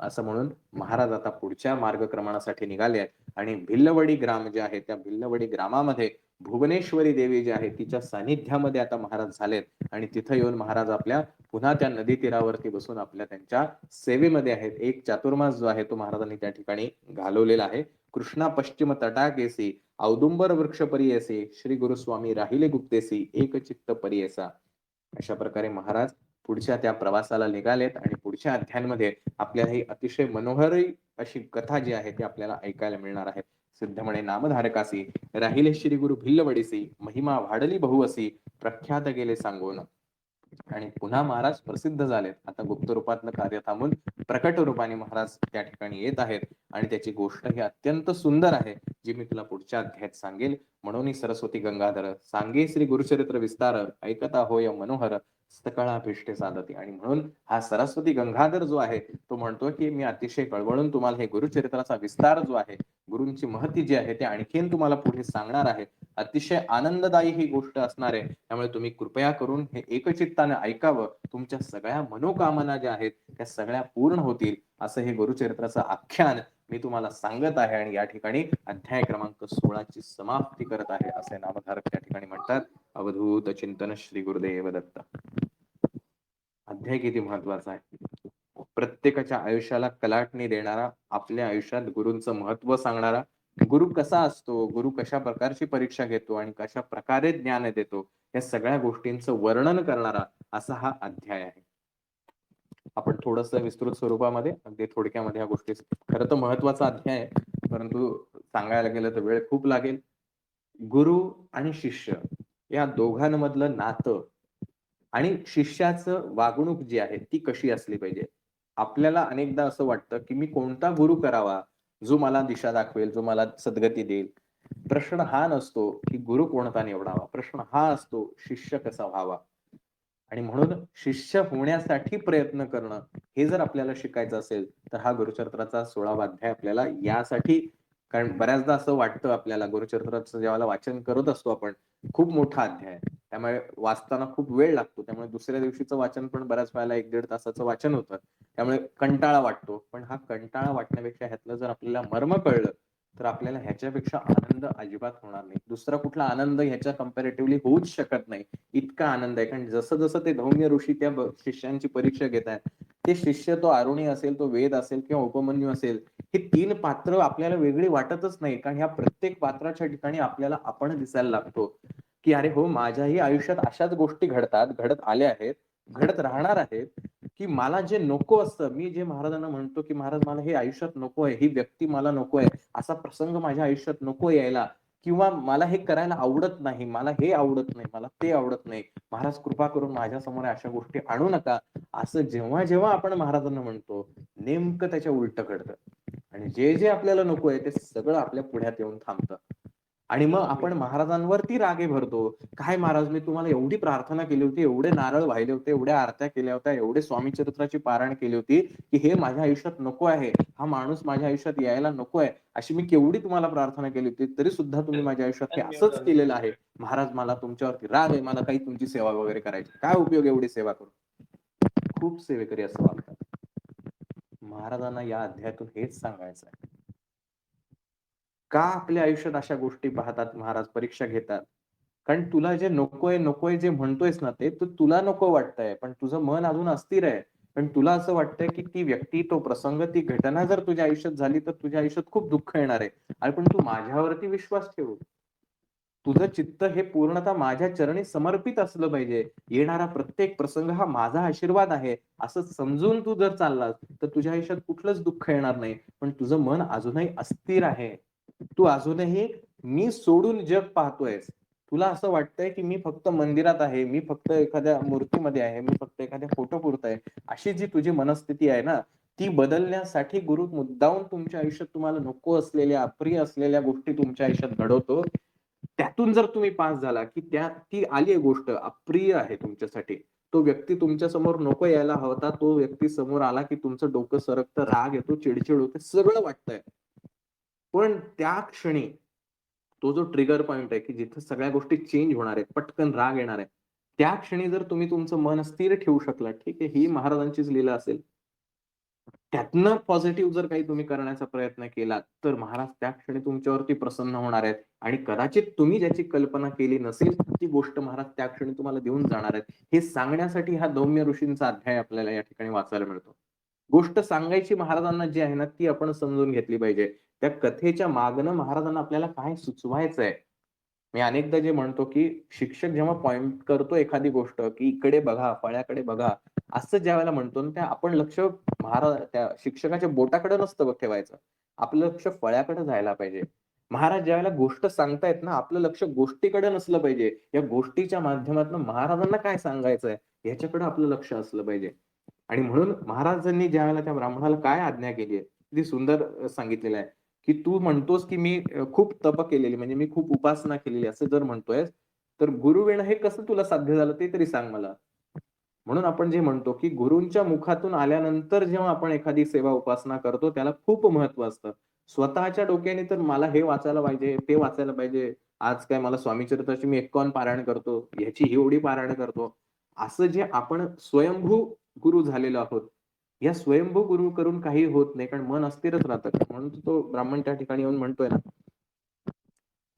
असं म्हणून महाराज आता पुढच्या मार्गक्रमणासाठी निघाले आहेत आणि भिल्लवडी ग्राम जे आहे, त्या भिल्लवडी ग्रामामध्ये भुवनेश्वरी देवी जी आहे, तिच्या सानिध्यामध्ये आता महाराज झालेत आणि तिथं येऊन महाराज पुन्हा त्या नदी तीरावरती बसून त्यांच्या सेवेमध्ये आहेत. एक चातुर्मास जो आहे, तो महाराजांनी त्या ठिकाणी घालवलेला आहे. कृष्णा पश्चिम तटाकेसी, औदुंबर वृक्ष परियेसी, श्री गुरुस्वामी राहिले गुप्तेसी, एक चित्त परियेसा. अशा प्रकारे महाराज पुढच्या त्या प्रवासाला निघालेत आणि पुढच्या अध्यायांमध्ये आपल्याला ही अतिशय मनोहर अशी कथा जी आहे ती आपल्याला ऐकायला मिळणार आहे. सिद्ध म्हणे नामधारकासी, राहिले श्री गुरु भिल्लवडीसी, महिमा वाढली बहुअसी, प्रख्यात गेले सांगून. आणि पुन्हा महाराज प्रसिद्ध झालेत. आता गुप्त रूपातलं कार्य थांबून प्रकट रूपाने महाराज त्या ठिकाणी येत आहेत आणि त्याची गोष्ट ही अत्यंत सुंदर आहे, जी मी तुला पुढच्या अध्यायात सांगेल. म्हणून सरस्वती गंगाधर सांगे श्री गुरुचरित्र विस्तार ऐकता होय मनोहर स्थकळाभिष्टे साधते. आणि म्हणून हा सरस्वती गंगाधर जो आहे तो म्हणतो की मी अतिशय कळवळून तुम्हाला हे गुरुचरित्राचा विस्तार जो आहे, गुरूंची महती जी आहे ते आणखीन तुम्हाला पुढे सांगणार आहे. अतिशय आनंददायी ही गोष्ट असणार आहे. त्यामुळे तुम्ही कृपया करून हे एकचित्ताने ऐकावं. तुमच्या सगळ्या मनोकामना ज्या आहेत त्या सगळ्या पूर्ण होतील असं हे गुरुचरित्राचं आख्यान मी तुम्हाला सांगत आहे. आणि या ठिकाणी अध्याय क्रमांक 16 ची समाप्ती करत आहे असे नामधारक त्या ठिकाणी म्हणतात. अवधूत चिंतन श्री गुरुदेव दत्त. अध्याय किती महत्वाचा आहे. प्रत्येकाच्या आयुष्याला कलाटणी देणारा, आपल्या आयुष्यात गुरूंचं महत्व सांगणारा, गुरु कसा असतो, गुरु कशा प्रकारची परीक्षा घेतो आणि कशा प्रकारे ज्ञान देतो या सगळ्या गोष्टींचं वर्णन करणारा असा हा अध्याय आहे. आपण थोडस विस्तृत स्वरूपामध्ये अगदी थोडक्यामध्ये ह्या गोष्टी, खरं तर महत्वाचा अध्याय आहे परंतु सांगायला गेलं तर वेळ खूप लागेल. गुरु आणि शिष्य या दोघांमधलं नातं आणि शिष्याचं वागणूक जी आहे ती कशी असली पाहिजे. आपल्याला अनेकदा असं वाटतं की मी कोणता गुरु करावा जो मला दिशा दाखवेल, जो मला सद्गती देईल. प्रश्न हा नसतो की गुरु कोणता निवडावा, प्रश्न हा असतो शिष्य कसा व्हावा. आणि म्हणून शिष्य होण्यासाठी प्रयत्न करणं हे जर आपल्याला शिकायचं असेल तर हा गुरुचरित्राचा 16वा अध्याय आपल्याला यासाठी, कारण बऱ्याचदा असं वाटतं आपल्याला गुरुचरित्राचं जेव्हा वाचन करत असतो आपण, खूप मोठा अध्याय आहे त्यामुळे वाचताना खूप वेळ लागतो, त्यामुळे दुसऱ्या दिवशीचं वाचन पण बऱ्याच वेळेला 1-1.5 तासाचं वाचन होतं, त्यामुळे कंटाळा वाटतो. पण हा कंटाळा वाटण्यापेक्षा ह्यातलं जर आपल्याला मर्म कळलं तर आपल्याला ह्याच्यापेक्षा आनंद अजिबात होणार नाही. दुसरा कुठला आनंद ह्याच्या कंपॅरेटिव्हली होऊच शकत नाही. इतका आनंद आहे. कारण जसं जसं ते धौम्य ऋषी त्या शिष्यांची परीक्षा घेत आहेत, ते शिष्य, तो आरुणी असेल, तो वेद असेल किंवा उपमन्यू असेल, ही 3 पात्र आपल्याला वेगळी वाटतच नाही. कारण ह्या प्रत्येक पात्राच्या ठिकाणी आपल्याला आपण दिसायला लागतो की अरे हो, माझ्याही आयुष्यात अशाच गोष्टी घडतात, घडत आल्या आहेत, घडत राहणार आहेत, की मला जे नको असतं, मी जे महाराजांना म्हणतो की महाराज मला हे आयुष्यात नको आहे, ही व्यक्ती मला नको आहे, असा प्रसंग माझ्या आयुष्यात नको यायला, किंवा मला हे करायला आवडत नाही, मला हे आवडत नाही, मला ते आवडत नाही, महाराज कृपा करून माझ्या समोर अशा गोष्टी आणू नका, असं जेव्हा जेव्हा आपण महाराजांना म्हणतो नेमकं त्याच्या उलट घडतं. आणि जे जे आपल्याला नको आहे ते सगळं आपल्या पुढ्यात येऊन थांबतं. आणि मग आपण महाराजांवरती रागे भरतो. काय महाराज, मी तुम्हाला एवढी प्रार्थना केली होती, एवढे नारळ वाहिले होते, एवढ्या आरत्या केल्या होत्या, एवढे स्वामी चरित्राची पारायण केली होती की हे माझ्या आयुष्यात नको आहे, हा माणूस माझ्या आयुष्यात यायला नको आहे, अशी मी केवढी तुम्हाला प्रार्थना केली होती, तरी सुद्धा तुम्ही माझ्या आयुष्यात हे असंच केलेलं आहे. महाराज मला तुमच्यावरती राग आहे, मला काही तुमची सेवा वगैरे करायची, काय उपयोग एवढी सेवा करून. खूप सेवेकरी असं वागतात. महाराजांना या अध्यायातून हेच सांगायचं आहे. का आपल्या आयुष्यात अशा गोष्टी पाहतात महाराज, परीक्षा घेतात? कारण तुला जे नकोय नकोय जे म्हणतोयस ना, ते तुला नको वाटतंय, पण तुझं मन अजून अस्थिर आहे. पण तुला असं वाटतंय की ती व्यक्ती, तो प्रसंग, ती घटना जर तुझ्या आयुष्यात झाली तर तुझ्या आयुष्यात खूप दुःख येणार आहे. अरे पण तू माझ्यावरती विश्वास ठेव. तुझं चित्त हे पूर्णतः माझ्या चरणी समर्पित असलं पाहिजे. येणारा प्रत्येक प्रसंग हा माझा आशीर्वाद आहे असं समजून तू जर चाललास तर तुझ्या आयुष्यात कुठलंच दुःख येणार नाही. पण तुझं मन अजूनही अस्थिर आहे. तू अजूनही मी सोडून जग पाहतोयस. तुला असं वाटतंय की मी फक्त मंदिरात आहे, मी फक्त एखाद्या मूर्तीमध्ये आहे, मी फक्त एखाद्या फोटोपुरतं आहे. अशी जी तुझी मनस्थिती आहे ना, ती बदलण्यासाठी गुरु मुद्दामून तुमच्या आयुष्यात तुम्हाला नको असलेल्या, अप्रिय असलेल्या गोष्टी तुमच्या आयुष्यात घडवतो. त्यातून जर तुम्ही पास झाला की ती आली गोष्ट अप्रिय आहे तुमच्यासाठी, तो व्यक्ती तुमच्या समोर नको यायला हवता, तो व्यक्ती समोर आला की तुमचं डोकं सरकतं, राग येतो, चिडचिड होते, सगळं वाटतंय. पण त्या क्षणी तो जो ट्रिगर पॉइंट आहे की जिथे सगळ्या गोष्टी चेंज होणार आहेत, पटकन राग येणार आहे, त्या क्षणी जर तुम्ही तुमचं मन स्थिर ठेवू शकला, ठीक आहे, ही महाराजांचीच लीला असेल. त्यातनं पॉझिटिव्ह जर काही तुम्ही करण्याचा प्रयत्न केला तर महाराज त्या क्षणी तुमच्यावरती प्रसन्न होणार आहेत. आणि कदाचित तुम्ही ज्याची कल्पना केली नसेल ती गोष्ट महाराज त्या क्षणी तुम्हाला देऊन जाणार आहेत. हे सांगण्यासाठी हा धौम्य ऋषींचा अध्याय आपल्याला या ठिकाणी वाचायला मिळतो. गोष्ट सांगायची महाराजांना जी आहे ना ती आपण समजून घेतली पाहिजे. त्या कथेच्या मागणं महाराजांना आपल्याला काय सुचवायचंय. मी अनेकदा जे म्हणतो की शिक्षक जेव्हा पॉइंट करतो एखादी गोष्ट की इकडे बघा, फळ्याकडे बघा, असं ज्यावेळेला म्हणतो ना, त्या आपण लक्ष महाराज त्या शिक्षकाच्या बोटाकडे नसतं बघ ठेवायचं. आपलं लक्ष फळ्याकडे जायला पाहिजे. महाराज ज्यावेळेला गोष्ट सांगतायत ना, आपलं लक्ष गोष्टीकडे नसलं पाहिजे. या गोष्टीच्या माध्यमातून महाराजांना काय सांगायचंय ह्याच्याकडे आपलं लक्ष असलं पाहिजे. आणि म्हणून महाराजांनी ज्यावेळेला त्या ब्राह्मणाला काय आज्ञा केली आहे, किती सुंदर सांगितलेलं आहे. की तू म्हणतोस की मी खूप तप केलेली म्हणजे मी खूप उपासना केलेली असं जर म्हणतोयस, तर गुरुविण हे कसं तुला साध्य झालं ते तरी सांग मला. म्हणून आपण जे म्हणतो, की गुरूंच्या मुखातून आल्यानंतर जेव्हा आपण एखादी सेवा उपासना करतो त्याला खूप महत्त्व असतं. स्वतःच्या डोक्याने तर मला हे वाचायला पाहिजे, ते वाचायला पाहिजे. आज काय मला स्वामीचरित्राची मी 51 पारायण करतो, ह्याची ही एवढी पारायण करतो. असं जे आपण स्वयंभू गुरु झालेलो आहोत. या स्वयंभू गुरु करून काही होत नाही कारण मन अस्थिरच राहतं. म्हणून तो ब्राह्मण त्या ठिकाणी येऊन म्हणतोय ना,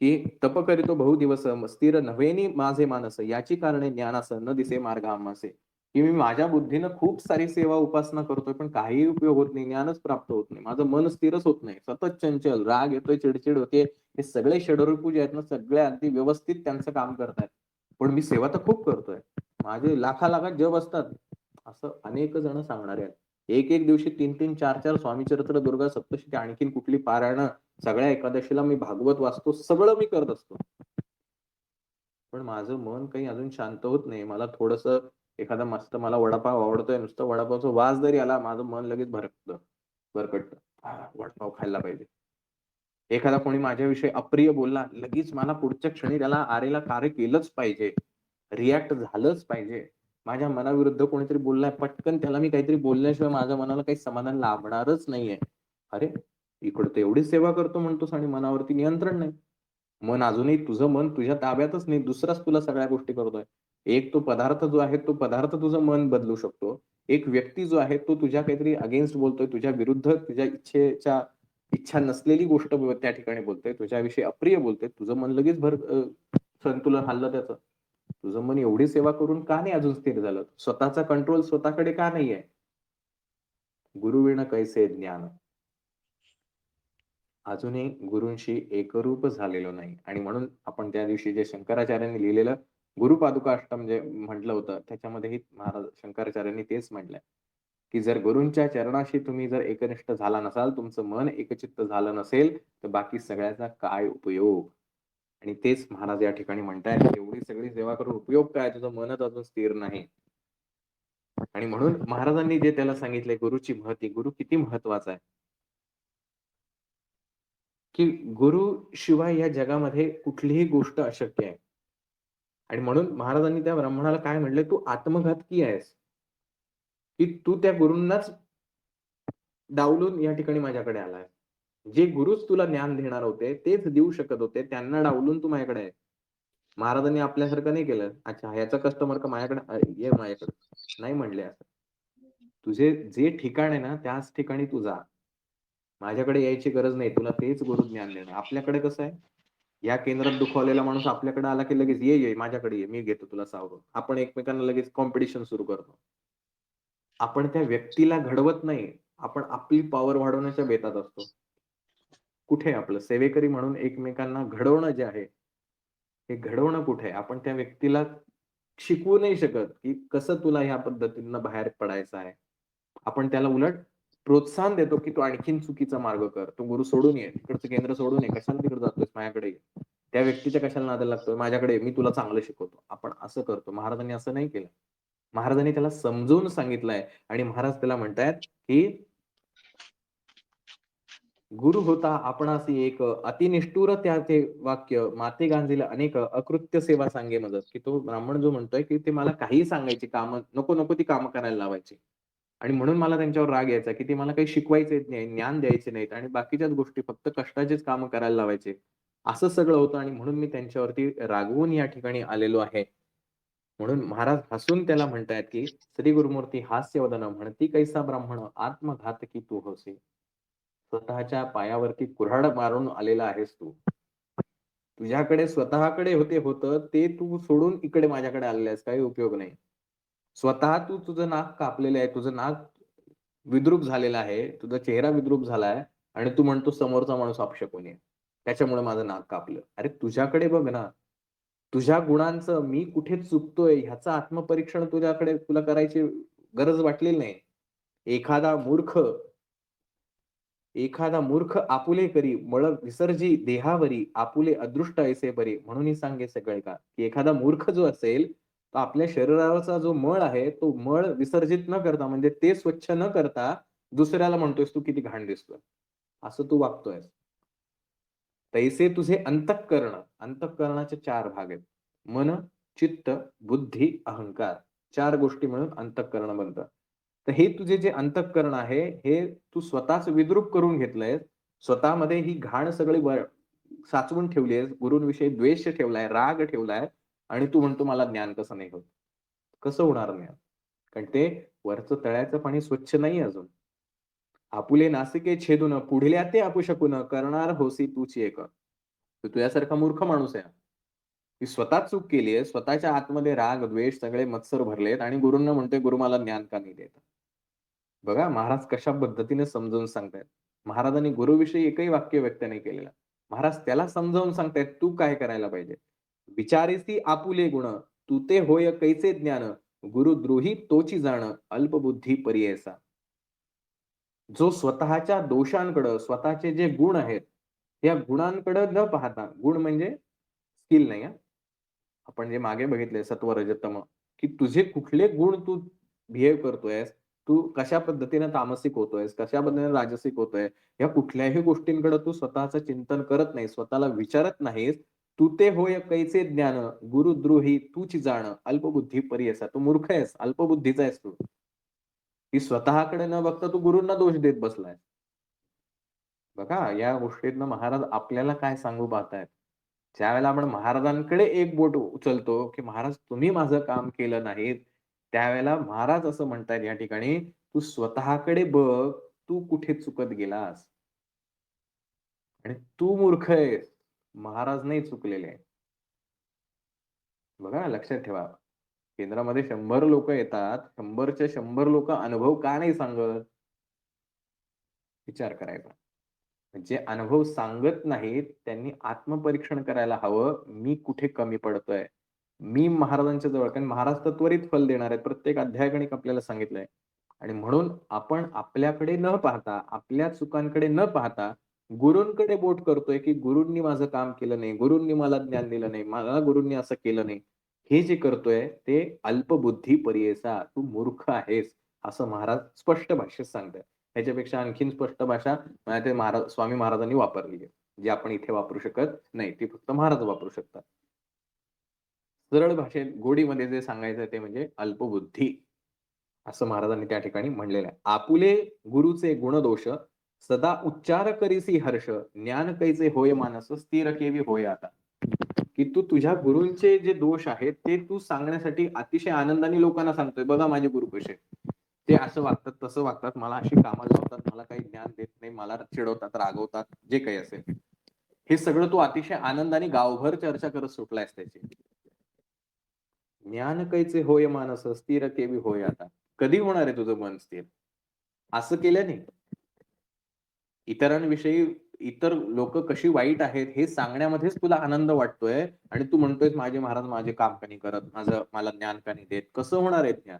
की "तप करितो बहुदिवस स्थिर नव्हेनी माझे मानस याची कारणे ज्ञानास न दिसे मार्ग आम्हासे." की मी माझ्या बुद्धीनं खूप सारी सेवा उपासना करतोय पण काहीही उपयोग होत नाही, ज्ञानच प्राप्त होत नाही. माझं मन स्थिरच होत नाही. सतत चंचल, राग येतोय, चिडचिड होते. हे सगळे षडरूप जे आहेत ना, सगळे अगदी व्यवस्थित त्यांचं काम करतायत. पण मी सेवा तर खूप करतोय. माझे लाखा-लाखात जप असतात. असं अनेक जण सांगणारे आहेत. एक-एक दिवशी 3-3, 4-4 स्वामीचरित्र, दुर्गा सप्तशती आणखीन कुठली पारायणं, सगळ्या एकादशीला मी भागवत वाचतो, सगळं मी करत असतो. पण माझं मन काही अजून शांत होत नाही. मला थोडंसं एखादा मस्त मला वडापाव आवडतोय, नुसतं वडापावचा वास जरी आला, माझं मन लगेच भरकटतं. वडापाव खायला पाहिजे. एखादा कोणी माझ्याविषयी अप्रिय बोलला, लगेच मला पुढच्या क्षणी त्याला आरेला कार्य केलंच पाहिजे. रिएक्ट झालंच पाहिजे. माझ्या मनाविरुद्ध कोणीतरी बोललाय, पटकन त्याला मी काहीतरी बोलल्याशिवाय माझ्या मनाला काही समाधान लाभणारच नाहीये. अरे, इकडं तर एवढी सेवा करतो म्हणतोस आणि मनावरती नियंत्रण नाही. मन अजूनही तुझं मन तुझ्या ताब्यातच नाही. दुसराच तुला सगळ्या गोष्टी करतोय. एक तो पदार्थ जो आहे, तो पदार्थ तुझं मन बदलू शकतो. एक व्यक्ती जो आहे, तो तुझ्या काहीतरी अगेन्स्ट बोलतोय, तुझ्या विरुद्ध तुझ्या इच्छा नसलेली गोष्ट त्या ठिकाणी बोलतोय, तुझ्याविषयी अप्रिय बोलतोय. तुझं मन लगेच संतुलन हललं त्याचं. तुझं मन एवढी सेवा करून का नाही अजून स्थिर झालं? स्वतःचा कंट्रोल स्वतःकडे का नाहीये? गुरुविण कैसे ज्ञान. अजूनही गुरूंशी एकरूप झालेलो नाही आणि म्हणून आपण त्या दिवशी जे शंकराचार्यांनी लिहिलेलं गुरुपादुकाष्टम जे म्हटलं होतं, त्याच्यामध्येही महाराज शंकराचार्यांनी तेच म्हटलंय, की जर गुरूंच्या चरणाशी तुम्ही जर एकनिष्ठ झाला नसाल, तुमचं मन एकचित्त झालं नसेल, तर बाकी सगळ्याचा काय उपयोग? आणि तेच महाराज या ठिकाणी म्हणतायत, एवढी सगळी सेवा करून उपयोग काय? तुझं मनच अजून स्थिर नाही. आणि म्हणून महाराजांनी जे त्याला सांगितलंय गुरुची महती, गुरु किती महत्वाचा आहे. की गुरु शिवाय या जगामध्ये कुठलीही गोष्ट अशक्य आहे. आणि म्हणून महाराजांनी त्या ब्राह्मणाला काय म्हटलंय, "तू आत्मघातकी आहेस." की तू त्या गुरूंनाच डावलून या ठिकाणी माझ्याकडे आलाय. जे गुरुच तुला ज्ञान देणार होते, तेच देऊ शकत होते. त्यांना डावलून तू माझ्याकडे आहे. महाराजांनी आपल्यासारखं नाही केलं. अच्छा ह्याचा कस्टमर का माझ्याकडे ये माझ्याकडे. नाही म्हणले असं. तुझे जे ठिकाण आहे ना, त्याच ठिकाणी तू जा. माझ्याकडे यायची गरज नाही. तुला तेच गुरु ज्ञान देणार. आपल्याकडे कसं आहे, या केंद्रात दुखावलेला माणूस आपल्याकडे आला की लगेच ये माझ्याकडे ये. मी घेतो तुला सावरून. आपण एकमेकांना लगेच कॉम्पिटिशन सुरू करतो. आपण त्या व्यक्तीला घडवत नाही. आपण आपली पॉवर वाढवण्याच्या बेतात असतो. कुठे आहे आपलं सेवेकरी म्हणून एकमेकांना घडवणं जे आहे, हे घडवणं कुठे आहे? आपण त्या व्यक्तीला शिकवू नाही शकत, की कसं तुला ह्या पद्धतीनं बाहेर पडायचं आहे. आपण त्याला उलट प्रोत्साहन देतो, की तू आणखीन चुकीचा मार्ग कर. तू गुरु सोडून ये. तिकडचं केंद्र सोडून ये. कशाला तिकडे जातोयस? माझ्याकडे ये. त्या व्यक्तीच्या कशाला नादाला लागतोय? माझ्याकडे ये. मी तुला चांगलं शिकवतो. आपण असं करतो. महाराजांनी असं नाही केलं. महाराजांनी त्याला समजून सांगितलंय आणि महाराज त्याला म्हणतायत, की गुरु होता आपणासी एक अतिनिष्ठुर त्याचे वाक्य माते गांजील अनेक अकृत्य सेवा सांगे मदत, की तो ब्राह्मण जो म्हणतोय, की ते मला काहीही सांगायची कामं नको ती कामं करायला लावायची. आणि म्हणून मला त्यांच्यावर राग यायचा, की ते मला काही शिकवायचे नाही, ज्ञान द्यायचे नाहीत आणि बाकीच्याच गोष्टी फक्त कष्टाचीच कामं करायला लावायचे. असं सगळं होतं आणि म्हणून मी त्यांच्यावरती रागवून या ठिकाणी आलेलो आहे. म्हणून महाराज हसून त्याला म्हणतायत, की "श्री गुरुमूर्ती हास्यवदन म्हणती कैसा ब्राह्मण आत्मघातकी तू होसे." स्वतःच्या पायावरती कुऱ्हाड मारून आलेला आहेस तू. तुझ्याकडे स्वतःकडे होतं ते तू सोडून इकडे माझ्याकडे आलेला आहेस. काही उपयोग नाही. स्वतः तू तुझं नाक कापलेलं आहे. तुझं नाक विद्रूप झालेलं आहे. तुझा चेहरा विद्रूप झालाय आणि तू म्हणतो समोरचा माणूस अपशकुनी आहे. त्याच्यामुळे माझं नाक कापलं. अरे तुझ्याकडे बघ ना. तुझ्या गुणांचं मी कुठे चुकतोय ह्याचं आत्मपरीक्षण तुझ्याकडे तुला करायची गरज वाटलेली नाही. एखादा मूर्ख एखादा मूर्ख आपुले करी मळ विसर्जी देहावरी आपुले अदृष्ट ऐसे बरे म्हणूनही सांगे सगळे का की एखादा मूर्ख जो असेल तर आपल्या शरीराचा जो मळ आहे तो मळ विसर्जित न करता म्हणजे ते स्वच्छ न करता दुसऱ्याला म्हणतोयस तू किती घाण दिसतोय असं तू वागतोयस तैसे तुझे अंतःकरण. अंतःकरणाचे 4 भाग आहेत. मन, चित्त, बुद्धी, अहंकार. 4 गोष्टी मिळून अंतःकरण बनतं. तर हे तुझे जे अंतःकरण आहे, हे तू स्वतःच विद्रूप करून घेतलंयस. स्वतःमध्ये ही घाण सगळी साचवून ठेवली आहेस. गुरूंविषयी द्वेष ठेवलाय, राग ठेवलाय आणि तू म्हणतो मला ज्ञान कसं नाही होत. कसं होणार ज्ञान? कारण ते वरचं तळ्याचं पाणी स्वच्छ नाही अजून. आपुले नासिके छेदून पुढल्या ते अपशकुन करणार होसी तूच एक. तर तुझ्यासारखा मूर्ख माणूस आहे हा. की स्वतः चूक केली आहे. स्वतःच्या आतमध्ये राग, द्वेष सगळे मत्सर भरलेत आणि गुरूंना म्हणतोय, "गुरु मला ज्ञान का नाही देत?" बघा महाराज कशा पद्धतीने समजावून सांगतायत. महाराजांनी गुरुविषयी एकही वाक्य व्यक्त नाही केलेलं. महाराज त्याला समजावून सांगतायत, "तू काय करायला पाहिजे?" "विचारिसी आपुले गुण, तू ते होय कैचे ज्ञान, गुरुद्रोही तोची जाण, अल्पबुद्धी परियेसा." जो स्वतःच्या दोषांकडं, स्वतःचे जे गुण आहेत, त्या गुणांकडे न पाहता, गुण म्हणजे स्किल नाही हां. आपण जे मागे बघितलंय सत्व, रज, तम, की तुझे कुठले गुण तू बिहेव करतोयस, तू कशा पद्धतीने तामसिक होतोयस, कशा पद्धतीने राजसिक होतोय, या कुठल्याही गोष्टींकडे तू स्वतःचं चिंतन करत नाहीस, स्वतःला विचारत नाहीस. तू ते होय कैचे ज्ञान, गुरुद्रोही तूच जाण, अल्पबुद्धी परियसा. तू मूर्ख आहेस, अल्पबुद्धीचा आहेस तू. की स्वतःकडे न बघता तू गुरूंना दोष देत बसलाय. बघा, या गोष्टीतनं महाराज आपल्याला काय सांगू पाहतायत. ज्यावेळेला आपण महाराजांकडे एक बोट उचलतो, की महाराज तुम्ही माझं काम केलं नाहीत, त्यावेळेला महाराज असं म्हणतायत या ठिकाणी, "तू स्वतःकडे बघ, तू कुठे चुकत गेलास आणि तू मूर्ख आहेस." महाराज नाही चुकलेले आहेत. बघा लक्षात ठेवा. केंद्रामध्ये 100 लोकं येतात. 100च्या 100 लोकं अनुभव का नाही सांगत? विचार करायचा. जे अनुभव सांगत नाहीत, त्यांनी आत्मपरीक्षण करायला हवं. मी कुठे कमी पडतोय? मी महाराजांच्या जवळ कारण महाराज तर त्वरित फल देणार आहेत. प्रत्येक अध्यायगणिक आपल्याला सांगितलंय. आणि म्हणून आपण आपल्याकडे न पाहता, आपल्या चुकांकडे न पाहता, गुरूंकडे बोट करतोय, की गुरूंनी माझं काम केलं नाही, गुरूंनी मला ज्ञान दिलं नाही, मला गुरूंनी असं केलं नाही. हे जे करतोय ते अल्पबुद्धी परियेसा, तू मूर्ख आहेस, असं महाराज स्पष्ट भाषेत सांगतायत. ह्याच्यापेक्षा आणखीन स्पष्ट भाषा मला ते स्वामी महाराजांनी वापरली आहे. जी आपण इथे वापरू शकत नाही. ती फक्त महाराज वापरू शकतात. सरळ भाषेत गोडीमध्ये जे सांगायचं ते म्हणजे अल्पबुद्धी, असं महाराजांनी त्या ठिकाणी म्हणलेलं आहे. "आपुले गुरुचे गुणदोष, सदा उच्चार करीसी हर्ष, ज्ञान कैचे होय मानस, स्थिर केवी होय आता." की तू तुझ्या गुरूंचे जे दोष आहेत, ते तू सांगण्यासाठी अतिशय आनंदाने लोकांना सांगतोय. "बघा माझे गुरु कसे आहेत. ते असं वागतात, तसं वागतात, मला अशी कामाला लावतात, मला काही ज्ञान देत नाही, मला चिडवतात, रागवतात." जे काही असेल. हे सगळं तू अतिशय आनंदाने गावभर चर्चा करत सुटलायस त्याची. ज्ञान कैचे होय मानस, स्थिर केवी होय आता. कधी होणार आहे तुझं मन स्थिर? असं केल्याने. इतरांविषयी इतर लोकं कशी वाईट आहेत हे सांगण्यामध्येच तुला आनंद वाटतोय आणि तू म्हणतोयस माझे महाराज माझे काम का नाही करत, मला ज्ञान का नाही देत. कसं होणार आहे ज्ञान?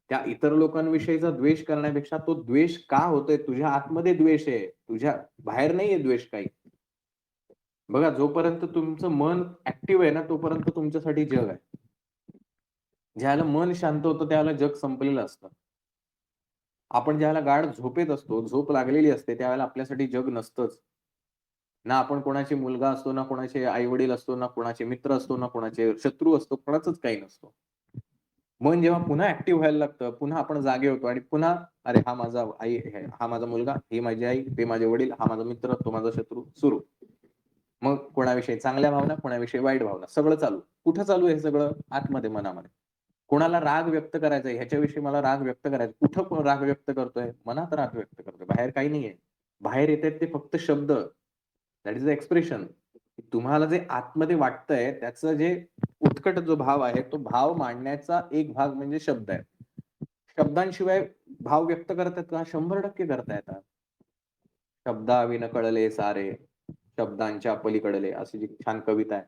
त्या इतर लोकांविषयीचा द्वेष करण्यापेक्षा तो द्वेष का होतोय? तुझ्या आतमध्ये द्वेष आहे. तुझ्या बाहेर नाहीये द्वेष काही. बघा जोपर्यंत तुमचं मन ऍक्टिव्ह आहे ना, तोपर्यंत तुमच्यासाठी जग आहे. ज्यावेळेला मन शांत होतं त्यावेळेला जग संपलेलं असतं. आपण ज्यावेळेला गाढ झोपेत असतो, झोप लागलेली असते, त्यावेळेला आपल्यासाठी जग नसतंच. ना आपण कोणाचे मुलगा असतो, ना कोणाचे आई-वडील असतो, ना कोणाचे मित्र असतो, ना कोणाचे शत्रू असतो, कोणाचंच काही नसतो. मन जेव्हा पुन्हा ऍक्टिव्ह व्हायला लागतं, पुन्हा आपण जागे होतो आणि पुन्हा अरे हा माझा मुलगा, ही माझी आई, ते माझे वडील, हा माझा मित्र, तो माझा शत्रू, सुरू. मग कोणाविषयी चांगल्या भावना, कोणाविषयी वाईट भावना, सगळं चालू. कुठं चालू आहे हे सगळं? आतमध्ये, मनामध्ये. कोणाला राग व्यक्त करायचा आहे, ह्याच्याविषयी मला राग व्यक्त करायचा. कुठं राग व्यक्त करतोय? मनात राग व्यक्त करतोय. बाहेर काही नाहीये. बाहेर येतायत ते फक्त शब्द. That is the expression. तुम्हाला जे आतमध्ये वाटतंय त्याचं जे उत्कट जो भाव आहे, तो भाव मांडण्याचा एक भाग म्हणजे शब्द आहे. शब्दांशिवाय भाव व्यक्त करता का? 100% करता येतात. शब्दाविन कळले सारे, शब्दांच्या पलीकडले अशी जी छान कविता आहे.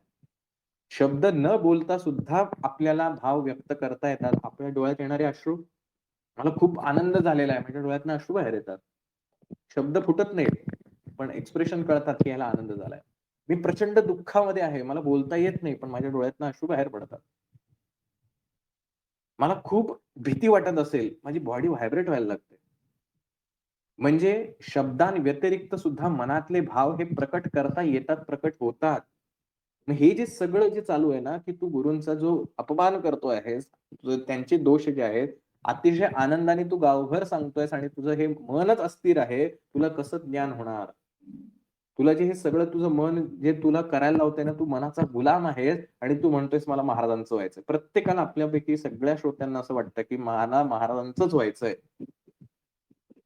शब्द न बोलता सुद्धा आपल्याला भाव व्यक्त करता येतात. आपल्या डोळ्यात येणारे अश्रू, मला खूप आनंद झालेला आहे. माझ्या डोळ्यातनं अश्रू बाहेर येतात. शब्द फुटत नाहीत, पण एक्सप्रेशन कळतात, की ह्याला आनंद झालाय. मी प्रचंड दुःखामध्ये आहे. मला बोलता येत नाही, पण माझ्या डोळ्यातनं अश्रू बाहेर पडतात. मला खूप भीती वाटत असेल, माझी बॉडी व्हायब्रेट व्हायला लागते. म्हणजे शब्दांव्यतिरिक्त सुद्धा मनातले भाव हे प्रकट करता येतात, प्रकट होतात. मग हे जे सगळं जे चालू आहे ना, की तू गुरूंचा जो अपमान करतो आहेस, त्यांचे दोष जे आहेत, अतिशय आनंदाने तू गावभर सांगतोयस आणि तुझं हे मनच अस्थिर आहे, तुला कसं ज्ञान होणार? तुला जे हे सगळं तुझं मन जे तुला करायला लावतंय ना, तू मनाचा गुलाम आहेस आणि तू म्हणतोयस मला महाराजांचं व्हायचंय. प्रत्येकाला आपल्यापैकी सगळ्या श्रोत्यांना असं वाटतं, की मला महाराजांचंच व्हायचंय.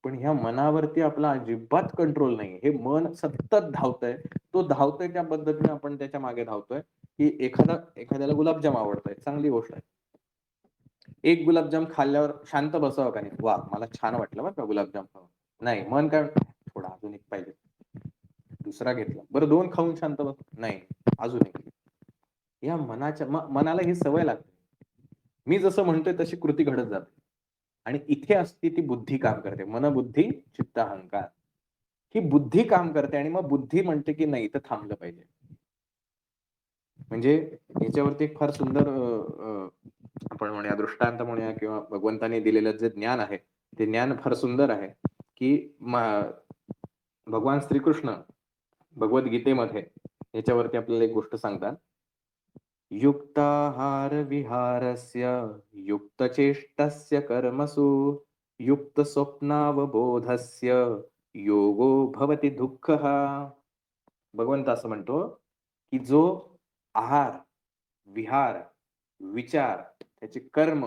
पण ह्या मनावरती आपला अजिबात कंट्रोल नाही. हे मन सतत धावतंय. तो धावतोय त्या पद्धतीने आपण त्याच्या मागे धावतोय, की एखाद्याला गुलाबजाम आवडतोय, चांगली गोष्ट आहे. एक गुलाबजाम खाल्ल्यावर शांत बसावं का नाही? वाह! मला छान वाटलं बरं का गुलाबजाम खाऊन. नाही, मन काय म्हणतं, थोडा अजून एक पाहिजे. दुसरा घेतला. बरं 2 खाऊन शांत बस. नाही, अजून एक. या मनाच्या मनाला ही सवय लागते. मी जसं म्हणतोय तशी कृती घडत जाते. आणि इथे असते ती बुद्धी काम करते. मनबुद्धी, चित्त, अहंकार. ही बुद्धी काम करते आणि मग बुद्धी म्हणते, की नाही इथं थांबलं पाहिजे. म्हणजे याच्यावरती एक फार सुंदर आपण म्हणूया दृष्टांत म्हणूया किंवा भगवंताने दिलेलं जे ज्ञान आहे, ते ज्ञान फार सुंदर आहे, की भगवान श्रीकृष्ण भगवद्गीतेमध्ये याच्यावरती आपल्याला एक गोष्ट सांगतात. युक्ताहार विहारस्य युक्तचेष्टस्य कर्मसु युक्तस्वप्नावबोधस्य योगो भवति दुःखः. भगवंत असं म्हणतो, की जो आहार, विहार, विचार, त्याचे कर्म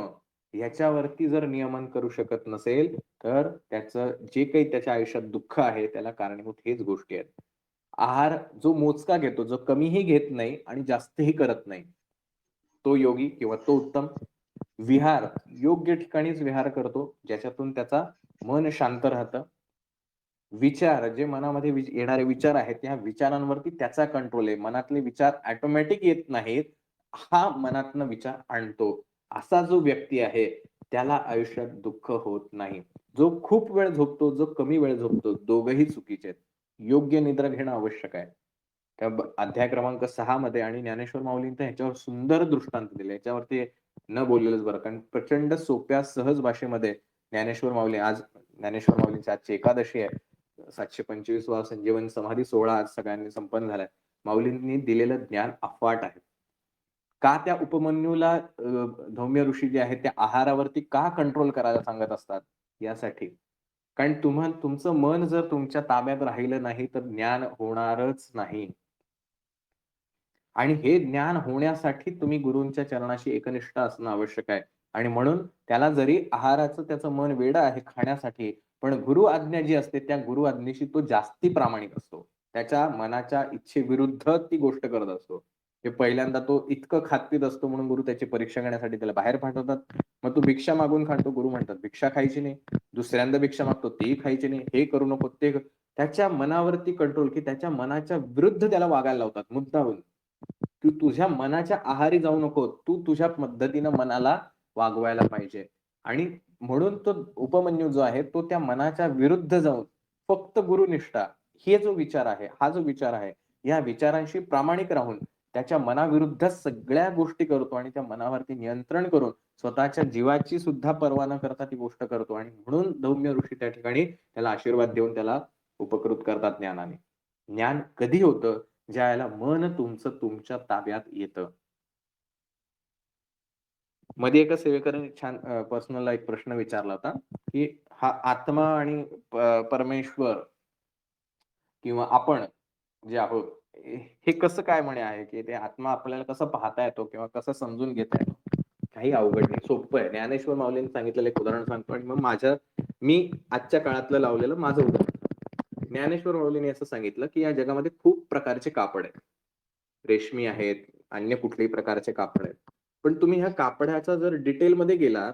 ह्याच्यावरती जर नियमन करू शकत नसेल, तर त्याचं जे काही त्याच्या आयुष्यात दुःख आहे, त्याला कारणीभूत हेच गोष्टी आहेत. आहार जो मोजका घेतो, जो कमीही घेत नाही आणि जास्तही करत नाही, तो योगी किंवा तो उत्तम. विहार, योग्य ठिकाणीच विहार करतो, ज्याच्यातून त्याचा मन शांत राहतं. विचार, जे मनामध्ये येणारे विचार आहेत, त्या विचारांवरती त्याचा कंट्रोल आहे. मनातले विचार ऑटोमॅटिक येत नाहीत. हा मनातनं विचार आणतो. असा जो व्यक्ती आहे, त्याला आयुष्यात दुःख होत नाही. जो खूप वेळ झोपतो, जो कमी वेळ झोपतो, दोघंही चुकीचे आहेत. योग्य निद्रा घेणं आवश्यक आहे. त्या अध्याय क्रमांक 6 मध्ये आणि ज्ञानेश्वर माऊलींनी तर ह्याच्यावर सुंदर दृष्टांत दिले. याच्यावरती न बोललेलंच बरं. कारण प्रचंड सोप्या, सहज भाषेमध्ये ज्ञानेश्वर माऊली आज ज्ञानेश्वर माऊलींची आजची एकादशी आहे. 725 संजीवन समाधी सोहळा आज सगळ्यांनी संपन्न झालाय. माऊलींनी दिलेलं ज्ञान अफाट आहे. का त्या उपमन्यूला धौम्य ऋषी जे आहेत, त्या आहारावरती का कंट्रोल करायला सांगत असतात? यासाठी. कारण तुमचं मन जर तुमच्या ताब्यात राहिलं नाही, तर ज्ञान होणारच नाही. आणि हे ज्ञान होण्यासाठी तुम्ही गुरूंच्या चरणाशी एकनिष्ठ असणं आवश्यक आहे. आणि म्हणून त्याला जरी आहाराचं त्याचं मन वेडं आहे खाण्यासाठी, पण गुरु आज्ञा जी असते, त्या गुरु आज्ञेशी तो जास्ती प्रामाणिक असतो. त्याच्या मनाच्या इच्छेविरुद्ध ती गोष्ट करत असतो. हे पहिल्यांदा तो इतकं खात-पीत असतो म्हणून गुरु त्याची परीक्षा घेण्यासाठी त्याला बाहेर पाठवतात. मग तो भिक्षा मागून खातो. गुरु म्हणतात, "भिक्षा खायची नाही." दुसऱ्यांदा भिक्षा मागतो, तीही खायची नाही. हे करू नको, ते त्याच्या मनावरती कंट्रोल, की त्याच्या मनाच्या विरुद्ध त्याला वागायला लावतात मुद्दामून. तू तुझ्या मनाच्या आहारी जाऊ नको. तू तुझ्या पद्धतीनं मनाला वागवायला पाहिजे. आणि म्हणून तो उपमन्यू जो आहे, तो त्या मनाच्या विरुद्ध जाऊन फक्त गुरुनिष्ठा हे जो विचार आहे, हा जो विचार आहे, या विचारांशी प्रामाणिक राहून त्याच्या मनाविरुद्ध सगळ्या गोष्टी करतो आणि त्या मनावरती नियंत्रण करून स्वतःच्या जीवाची सुद्धा पर्वा न करता ती गोष्ट करतो आणि म्हणून धौम्य ऋषी त्या ठिकाणी त्याला आशीर्वाद देऊन त्याला उपकृत करतात ज्ञानाने. ज्ञान कधी होतं? ज्यावेळेला मन तुमचं तुमच्या ताब्यात येतं. मध्ये एका सेवेकराने छान पर्सनलला एक प्रश्न विचारला होता, की हा आत्मा आणि परमेश्वर किंवा आपण जे आहोत, हे कसं काय म्हणे आहे, की ते आत्मा आपल्याला कसं पाहता येतो किंवा कसं समजून घेता येतो? काही अवघड नाही, सोप्पं आहे. ज्ञानेश्वर माऊलींनी सांगितलेलं एक उदाहरण सांगतो आणि मग मी आजच्या काळातलं लावलेलं माझं उदाहरण. ज्ञानेश्वर माऊलींनी असं सांगितलं, की या जगामध्ये खूप प्रकारचे कापड आहेत. रेशमी आहेत, अन्य कुठल्याही प्रकारचे कापड आहेत. पण तुम्ही ह्या कापडाचा जर डिटेलमध्ये गेलात,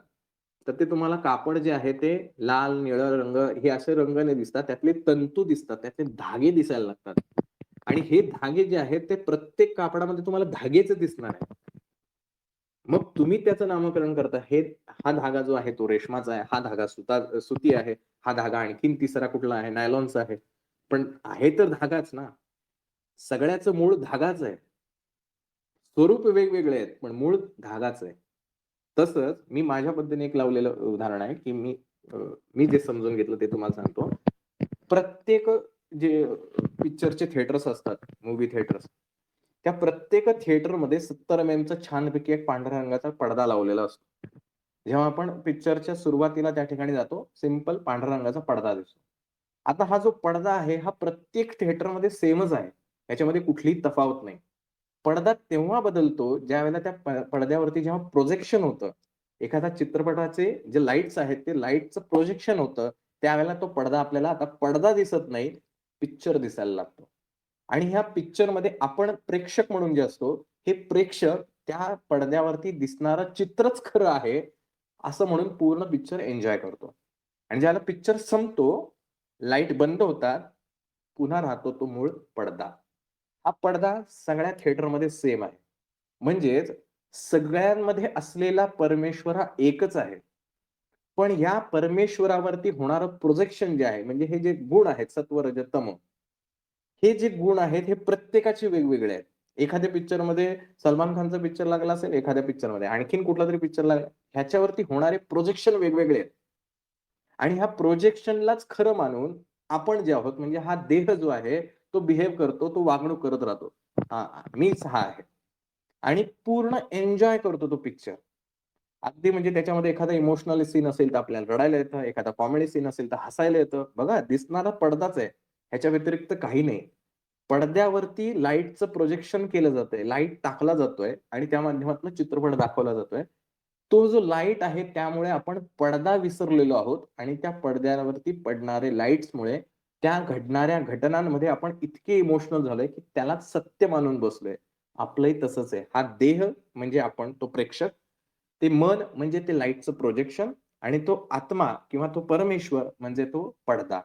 तर ते तुम्हाला कापड जे आहे ते लाल, निळं रंग हे असे रंग नाही दिसतात. त्यातले तंतू दिसतात, त्यातले धागे दिसायला लागतात. आणि हे धागे जे आहेत ते प्रत्येक कापडामध्ये तुम्हाला धागेच दिसणार आहे. मग तुम्ही त्याचं नामकरण करता. हा धागा जो आहे तो रेशमाचा आहे, हा धागा सुती आहे, हा धागा आणखीन तिसरा कुठला आहे, नायलॉनचा आहे. पण आहे तर धागाच ना. सगळ्याचं मूळ धागाच आहे. स्वरूप वेगवेगळे आहेत, पण मूळ धागाच आहे. तसंच मी माझ्या पद्धतीने एक लावलेलं उदाहरण आहे, की मी जे समजून घेतलं ते तुम्हाला सांगतो. प्रत्येक जे पिक्चरचे थिएटर्स असतात, मूव्ही थिएटर्स, त्या प्रत्येक थिएटरमध्ये 70 एमएमचा छानपैकी एक पांढऱ्या रंगाचा पडदा लावलेला असतो. जेव्हा आपण पिक्चरच्या सुरुवातीला त्या ठिकाणी जातो, सिंपल पांढऱ्या रंगाचा पडदा दिसतो. आता हा जो पडदा आहे, हा प्रत्येक थिएटरमध्ये सेमच आहे. याच्यामध्ये कुठलीही तफावत नाही. पडदा तेव्हा बदलतो, ज्यावेळेला त्या पडद्यावरती जेव्हा प्रोजेक्शन होतं, एखाद्या चित्रपटाचे जे लाईट्स आहेत, ते लाईटचं प्रोजेक्शन होतं, त्यावेळेला तो पडदा आपल्याला आता पडदा दिसत नाही, पिक्चर दिसायला लागतो. आणि ह्या पिक्चरमध्ये आपण प्रेक्षक म्हणून जे असतो, हे प्रेक्षक त्या पडद्यावरती दिसणारं चित्रच खरं आहे, असं म्हणून पूर्ण पिक्चर एन्जॉय करतो. आणि ज्यावेळेला पिक्चर संपतो, लाईट बंद होतात, पुन्हा राहतो तो मूळ पडदा. हा पडदा सगळ्या थिएटरमध्ये सेम आहे. म्हणजेच सगळ्यांमध्ये असलेला परमेश्वर हा एकच आहे. पण या परमेश्वरावरती होणारं प्रोजेक्शन जे आहे, म्हणजे हे जे गुण आहेत सत्व, रज, तम, हे जे गुण आहेत हे प्रत्येकाचे वेगवेगळे आहेत. एखाद्या पिक्चरमध्ये सलमान खानचा पिक्चर लागला असेल, एखाद्या पिक्चरमध्ये आणखीन कुठलातरी पिक्चर लागला, ह्याच्यावरती होणारे प्रोजेक्शन वेगवेगळे आहेत. आणि ह्या प्रोजेक्शनलाच खरं मानून आपण जे आहोत, म्हणजे हा देह जो आहे, तो बिहेव करतो, तो वागणूक करत राहतो. हां, मीच हा आहे. आणि पूर्ण एन्जॉय करतो तो पिक्चर. अगदी म्हणजे त्याच्यामध्ये एखादा इमोशनल सीन असेल तर आपल्याला रडायला येतं, एखादा कॉमेडी सीन असेल तर हसायला येतं. बघा दिसणारा पडदाच आहे. ह्याच्या व्यतिरिक्त काही नाही. पडद्यावरती लाईटचं प्रोजेक्शन केलं जातंय. लाईट टाकला जातोय आणि त्या माध्यमातून चित्रपट दाखवला जातोय. तो जो लाईट आहे त्यामुळे आपण पडदा विसरलेलो आहोत आणि त्या पडद्यावरती पडणारे लाईट्समुळे त्या घडणाऱ्या घटनांमध्ये आपण इतके इमोशनल झालोय, की त्यालाच सत्य मानून बसलोय. आपलंही तसंच आहे. हा देह म्हणजे आपण, तो प्रेक्षक. ते मन म्हणजे ते लाईटचं प्रोजेक्शन आणि तो आत्मा किंवा तो परमेश्वर म्हणजे तो पडदा.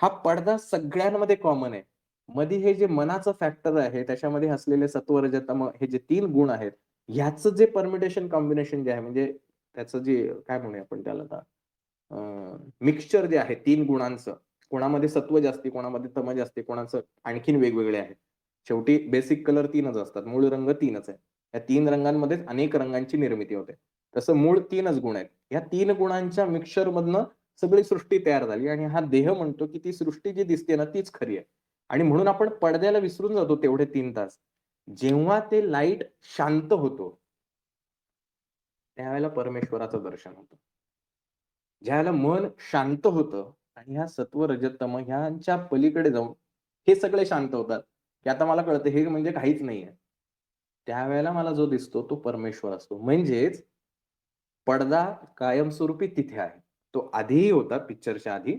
हा पडदा सगळ्यांमध्ये कॉमन आहे. मध्ये हे जे मनाचं फॅक्टर आहे, त्याच्यामध्ये असलेले सत्व, रज, तम हे जे 3 गुण आहेत, ह्याचं जे परम्युटेशन कॉम्बिनेशन जे आहे, म्हणजे त्याचं जे काय म्हणूया आपण त्याला आता मिक्सचर जे आहे 3 गुणांचं, कोणामध्ये सत्व जास्ती, कोणामध्ये तम जास्ती, कोणाचं आणखीन वेगवेगळे आहेत. शेवटी बेसिक कलर 3च असतात. मूळ रंग 3च आहे. या 3 रंगांमध्येच अनेक रंगांची निर्मिती होते. तसं मूळ 3च गुण आहेत. या 3 गुणांच्या मिक्सचरमधनं सगळी सृष्टी तयार झाली आणि हा देह म्हणतो, की ती सृष्टी जी दिसते ना, तीच खरी आहे. आणि म्हणून आपण पडद्याला विसरून जातो तेवढे 3 तास. जेव्हा ते लाईट शांत होतो, त्यावेळेला परमेश्वराचं दर्शन होतं. ज्यावेळेला मन शांत होतं आणि ह्या सत्व, रजतम ह्यांच्या पलीकडे जाऊन हे सगळे शांत होतात, की आता मला कळतं हे म्हणजे काहीच नाहीये. त्यावेळेला मला जो दिसतो तो परमेश्वर असतो. म्हणजेच पडदा कायमस्वरूपी तिथे आहे. तो आधीही होता पिक्चरच्या आधी.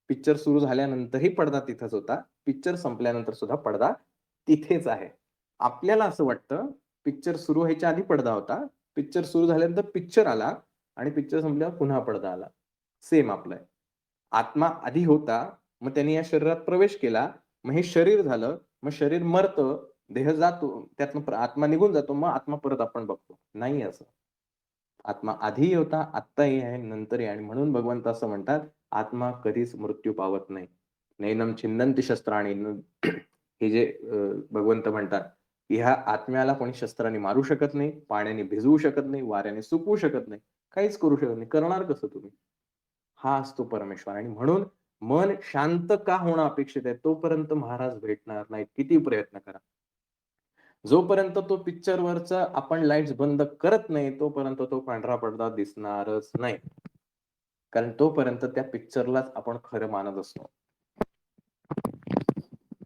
पिक्चर सुरू झाल्यानंतरही पडदा तिथेच होता. पिक्चर संपल्यानंतर सुद्धा पडदा तिथेच आहे. आपल्याला असं वाटतं पिक्चर सुरू व्हायच्या आधी पडदा होता. पिक्चर सुरू झाल्यानंतर पिक्चर आला आणि पिक्चर संपल्यावर पुन्हा पडदा आला. सेम आपलं आहे. आत्मा आधी होता, मग त्याने या शरीरात प्रवेश केला. मग हे शरीर झालं. मग शरीर मरतं, देह जातो, त्यातनं आत्मा निघून जातो. मग आत्मा परत आपण बघतो. नाही असं. आत्मा आधीही होता, आत्ताही आहे, नंतरही आहे. आणि म्हणून भगवंत असं म्हणतात, आत्मा कधीच मृत्यू पावत नाही. नैनम छिंदन्ति शस्त्राणि. हे जे भगवंत म्हणतात, की ह्या आत्म्याला कोणी शस्त्राने मारू शकत नाही, पाण्याने भिजवू शकत नाही, वाऱ्याने सुकवू शकत नाही, काहीच करू शकत नाही. करणार कसं तुम्ही? हा असतो परमेश्वर आणि म्हणून मन शांत का होणं अपेक्षित आहे? तोपर्यंत महाराज भेटणार नाहीत. कितीही प्रयत्न करा. जोपर्यंत तो पिक्चरवरचा आपण लाईट्स बंद करत नाही, तोपर्यंत तो पांढरा पडदा दिसणारच नाही. कारण तोपर्यंत त्या पिक्चरलाच आपण खरं मानत असतो.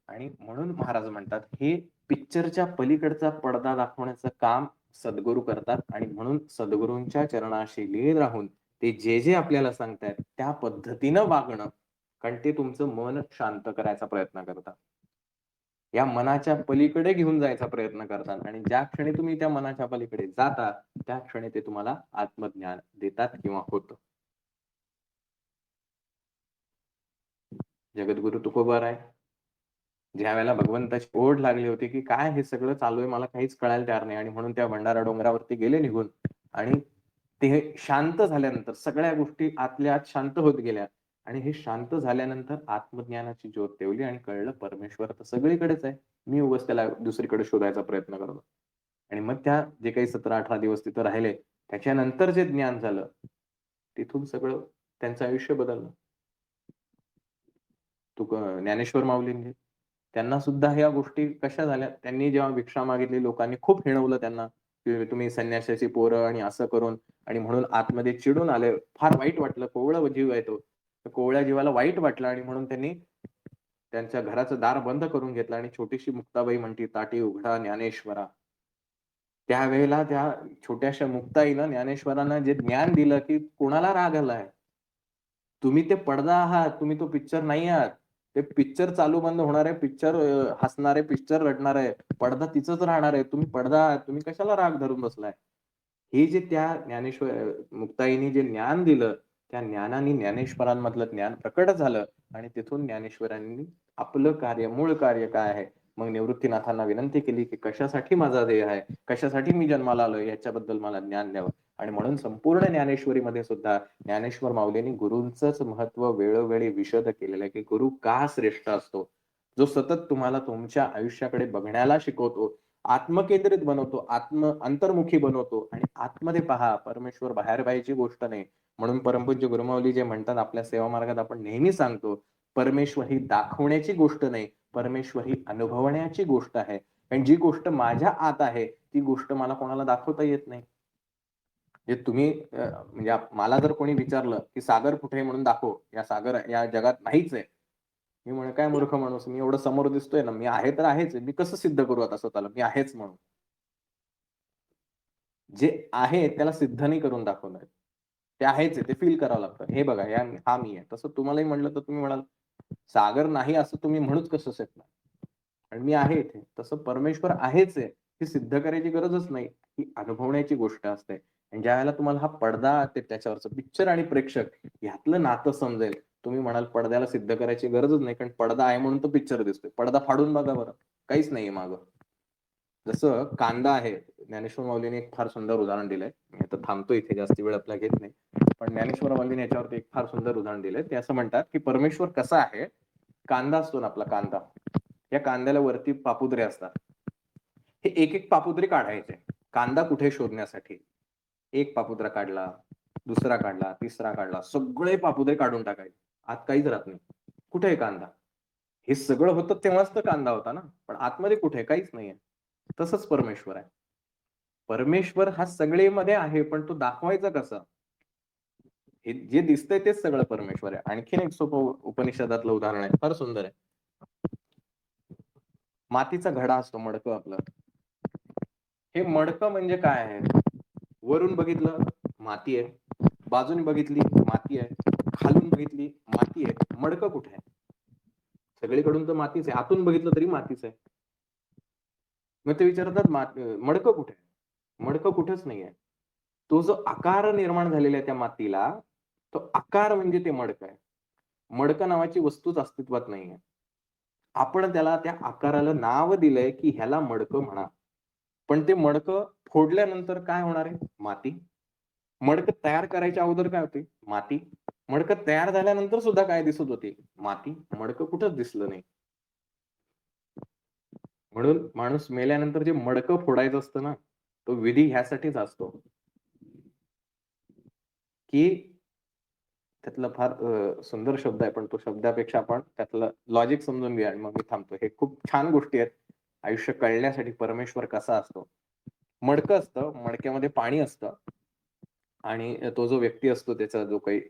आणि म्हणून महाराज म्हणतात, हे पिक्चरच्या पलीकडचा पडदा दाखवण्याचं काम सद्गुरू करतात आणि म्हणून सद्गुरूंच्या चरणाशी लीन राहून ते जे आपल्याला सांगतायत त्या पद्धतीनं वागणं, कारण ते तुमचं मन शांत करायचा प्रयत्न करतात. या मनाच्या पलीकडे घेऊन जायचा प्रयत्न करतात आणि ज्या क्षणी तुम्ही त्या मनाच्या पलीकडे जाता, त्या क्षणी ते तुम्हाला आत्मज्ञान देतात किंवा होतं. जगद्गुरु तुकोबाराय ज्यावेळेला भगवंताची ओढ लागली होती, की काय हे सगळं चालू आहे, मला काहीच कळायला तयार नाही आणि म्हणून त्या भंडारा डोंगरावरती गेले निघून आणि ते शांत झाल्यानंतर सगळ्या गोष्टी आतल्या आत शांत होत गेल्या आणि हे शांत झाल्यानंतर आत्मज्ञानाची ज्योत तेवली आणि कळलं परमेश्वर तर सगळीकडेच आहे. मी उगाच त्याला दुसरीकडे शोधायचा प्रयत्न करतो. आणि मग त्या जे काही 17-18 दिवस तिथं राहिले, त्याच्यानंतर जे ज्ञान झालं, तिथून सगळं त्यांचं आयुष्य बदललं. ज्ञानेश्वर माऊलींनी त्यांना सुद्धा ह्या गोष्टी कशा झाल्या, त्यांनी जेव्हा भिक्षा मागितली लोकांनी खूप हिणवलं त्यांना, की तुम्ही संन्याशाची पोरं आणि असं करून, आणि म्हणून आतमध्ये चिडून आले. फार वाईट वाटलं. कोवळा जीव आहे तो. त्या कोवळ्या जीवाला वाईट वाटलं आणि म्हणून त्यांनी त्यांच्या घराचं दार बंद करून घेतलं आणि छोटीशी मुक्ताबाई म्हणती, "ताटी उघडा ज्ञानेश्वरा." त्यावेळेला त्या छोट्याशा मुक्ताईनं ज्ञानेश्वरांना जे ज्ञान दिलं, की कोणाला राग आलाय? तुम्ही ते पडदा आहात, तुम्ही तो पिक्चर नाही आहात. ते पिक्चर चालू बंद होणार आहे, पिक्चर हसणार आहे, पिक्चर रडणार आहे. पडदा तिथंच राहणार आहे. तुम्ही पडदा आहात. तुम्ही कशाला राग धरून बसलाय? हे जे त्या मुक्ताईनी जे ज्ञान दिलं, त्या ज्ञानाने ज्ञानेश्वरांमधलं ज्ञान प्रकट झालं आणि तिथून ज्ञानेश्वरांनी आपलं कार्य, मूळ कार्य काय आहे? मग निवृत्तीनाथांना विनंती केली, की कशासाठी माझा देह आहे? कशासाठी मी जन्माला आलोय? याच्याबद्दल मला ज्ञान द्यावं. आणि म्हणून संपूर्ण ज्ञानेश्वरीमध्ये सुद्धा ज्ञानेश्वर माऊलींनी गुरूंचंच महत्व वेळोवेळी विशद केलेलं आहे, की गुरु का श्रेष्ठ असतो? जो सतत तुम्हाला तुमच्या आयुष्याकडे बघण्याला शिकवतो, आत्मकेंद्रित बनवतो, अंतर्मुखी बनवतो आणि आतमध्ये पहा, परमेश्वर बाहेर पाहायची गोष्ट नाही. म्हणून परमपूज्य गुरुमाऊली जे म्हणतात आपल्या सेवा मार्गात आपण नेहमी सांगतो, परमेश्वर ही दाखवण्याची गोष्ट नाही, परमेश्वर ही अनुभवण्याची गोष्ट आहे. आणि जी गोष्ट माझ्या आत आहे, ती गोष्ट मला कोणाला दाखवता येत नाही. जे तुम्ही म्हणजे मला जर कोणी विचारलं, की सागर कुठे आहे म्हणून दाखव. सागर या जगात नाहीच आहे. मी म्हणे काय मूर्ख माणूस, मी एवढं समोर दिसतोय ना, मी आहे तर आहेच आहे. मी कसं सिद्ध करू आता स्वतःला? मी आहेच म्हणून. जे आहे त्याला सिद्ध नाही करून दाखवणार. ते आहेच आहे, ते फील करावं लागतं. हे बघा, हा मी आहे. तसं तुम्हालाही म्हटलं तर तुम्ही म्हणाल, सागर नाही असं तुम्ही म्हणूच कसं शकता? आणि मी आहे इथे. तसं परमेश्वर आहेच आहे. ही सिद्ध करायची गरजच नाही. ही अनुभवण्याची गोष्ट असते. आणि ज्यावेळेला तुम्हाला हा पडदा, ते त्याच्यावरचं पिक्चर आणि प्रेक्षक ह्यातलं नातं समजेल, तुम्ही म्हणाल पडद्याला सिद्ध करायची गरजच नाही, कारण पडदा आहे म्हणून तो पिक्चर दिसतोय. पडदा फाडून बघा बरं. काहीच नाहीये मागं. जसं कांदा आहे. ज्ञानेश्वर माऊलीने एक फार सुंदर उदाहरण दिलंय. मी आता थांबतो इथे, जास्त वेळ आपला घेत नाही. पण ज्ञानेश्वर माऊलीने याच्यावरती एक फार सुंदर उदाहरण दिलंय. ते असं म्हणतात, की परमेश्वर कसा आहे? कांदा असतो ना आपला कांदा. या कांद्याला वरती पापुद्रे असतात. हे एक-एक पापुद्रे काढायचे. कांदा कुठे शोधण्यासाठी. एक पापुद्रा काढला, दुसरा काढला, तिसरा काढला. सगळे पापुद्रे काढून टाकायचे. आत काहीच राहत नाही. कुठे आहे कांदा? हे सगळं होतं तेव्हाच तर कांदा होता ना. पण आतमध्ये कुठे आहे? काहीच नाहीये. तसंच परमेश्वर आहे. परमेश्वर हा सगळेमध्ये आहे, पण तो दाखवायचा कसा? हे जे दिसतंय तेच सगळं परमेश्वर आहे. आणखीन एक सोपं उपनिषदातलं उदाहरण आहे. फार सुंदर आहे. मातीचा घडा असतो, मडकं आपलं. हे मडकं म्हणजे काय आहे? वरून बघितलं, माती आहे. बाजूने बघितली, माती आहे. खालून बघितली, माती आहे. मडकं कुठे आहे? सगळीकडून तर मातीच आहे. आतून बघितलं तरी मातीच आहे. मग ते विचारतात, मडकं कुठे आहे? मडकं कुठेच नाहीये. तो जो आकार निर्माण झालेला आहे त्या मातीला, तो आकार म्हणजे ते मडकं आहे. मडकं नावाची वस्तूच अस्तित्वात नाहीये. आपण त्याला, त्या आकाराला नाव दिलंय, की ह्याला मडकं म्हणा. पण ते मडकं फोडल्यानंतर काय होणार आहे? माती. मडकं तयार करायच्या अगोदर काय होते? माती. मडकं तयार झाल्यानंतर सुद्धा काय दिसत होते? माती. मडकं कुठंच दिसलं नाही. म्हणून माणूस मेल्यानंतर जे मडकं फोडायचं असतं ना, तो विधी ह्यासाठीच असतो, की त्यातला फार सुंदर शब्द आहे, पण तो शब्दापेक्षा आपण त्यातलं लॉजिक समजून घ्या आणि मग मी थांबतो. हे खूप छान गोष्टी आहेत आयुष्य कळण्यासाठी, परमेश्वर कसा असतो. मडकं असतं, मडक्यामध्ये पाणी असतं आणि तो जो व्यक्ती असतो, त्याचा जो काही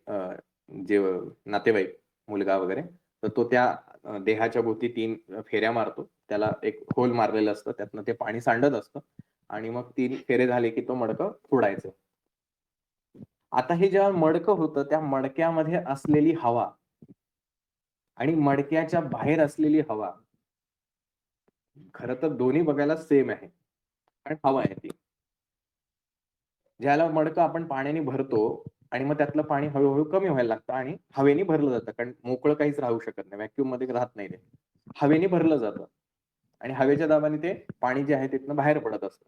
जे नातेवाईक, मुलगा वगैरे, तर तो त्या देहाच्या भोवती 3 फेऱ्या मारतो. त्याला एक होल मारलेलं असतं. त्यातनं ते पाणी सांडत असतं आणि मग 3 फेरे झाले, की तो मडकं फोडायचं. आता हे जेव्हा मडकं होतं, त्या मडक्यामध्ये असलेली हवा आणि मडक्याच्या बाहेर असलेली हवा, खरं तर दोन्ही बघायला सेम आहे. कारण हवा आहे ती. ज्याला मडकं आपण पाण्याने भरतो आणि मग त्यातलं पाणी हळू-हळू कमी व्हायला लागतं आणि हवेने भरलं जातं. कारण मोकळं काहीच राहू शकत नाही. व्हॅक्यूममध्ये राहत नाही ते. हवेने भरलं जातं आणि हवेच्या दाबाने ते पाणी जे आहे तिथनं बाहेर पडत असतं.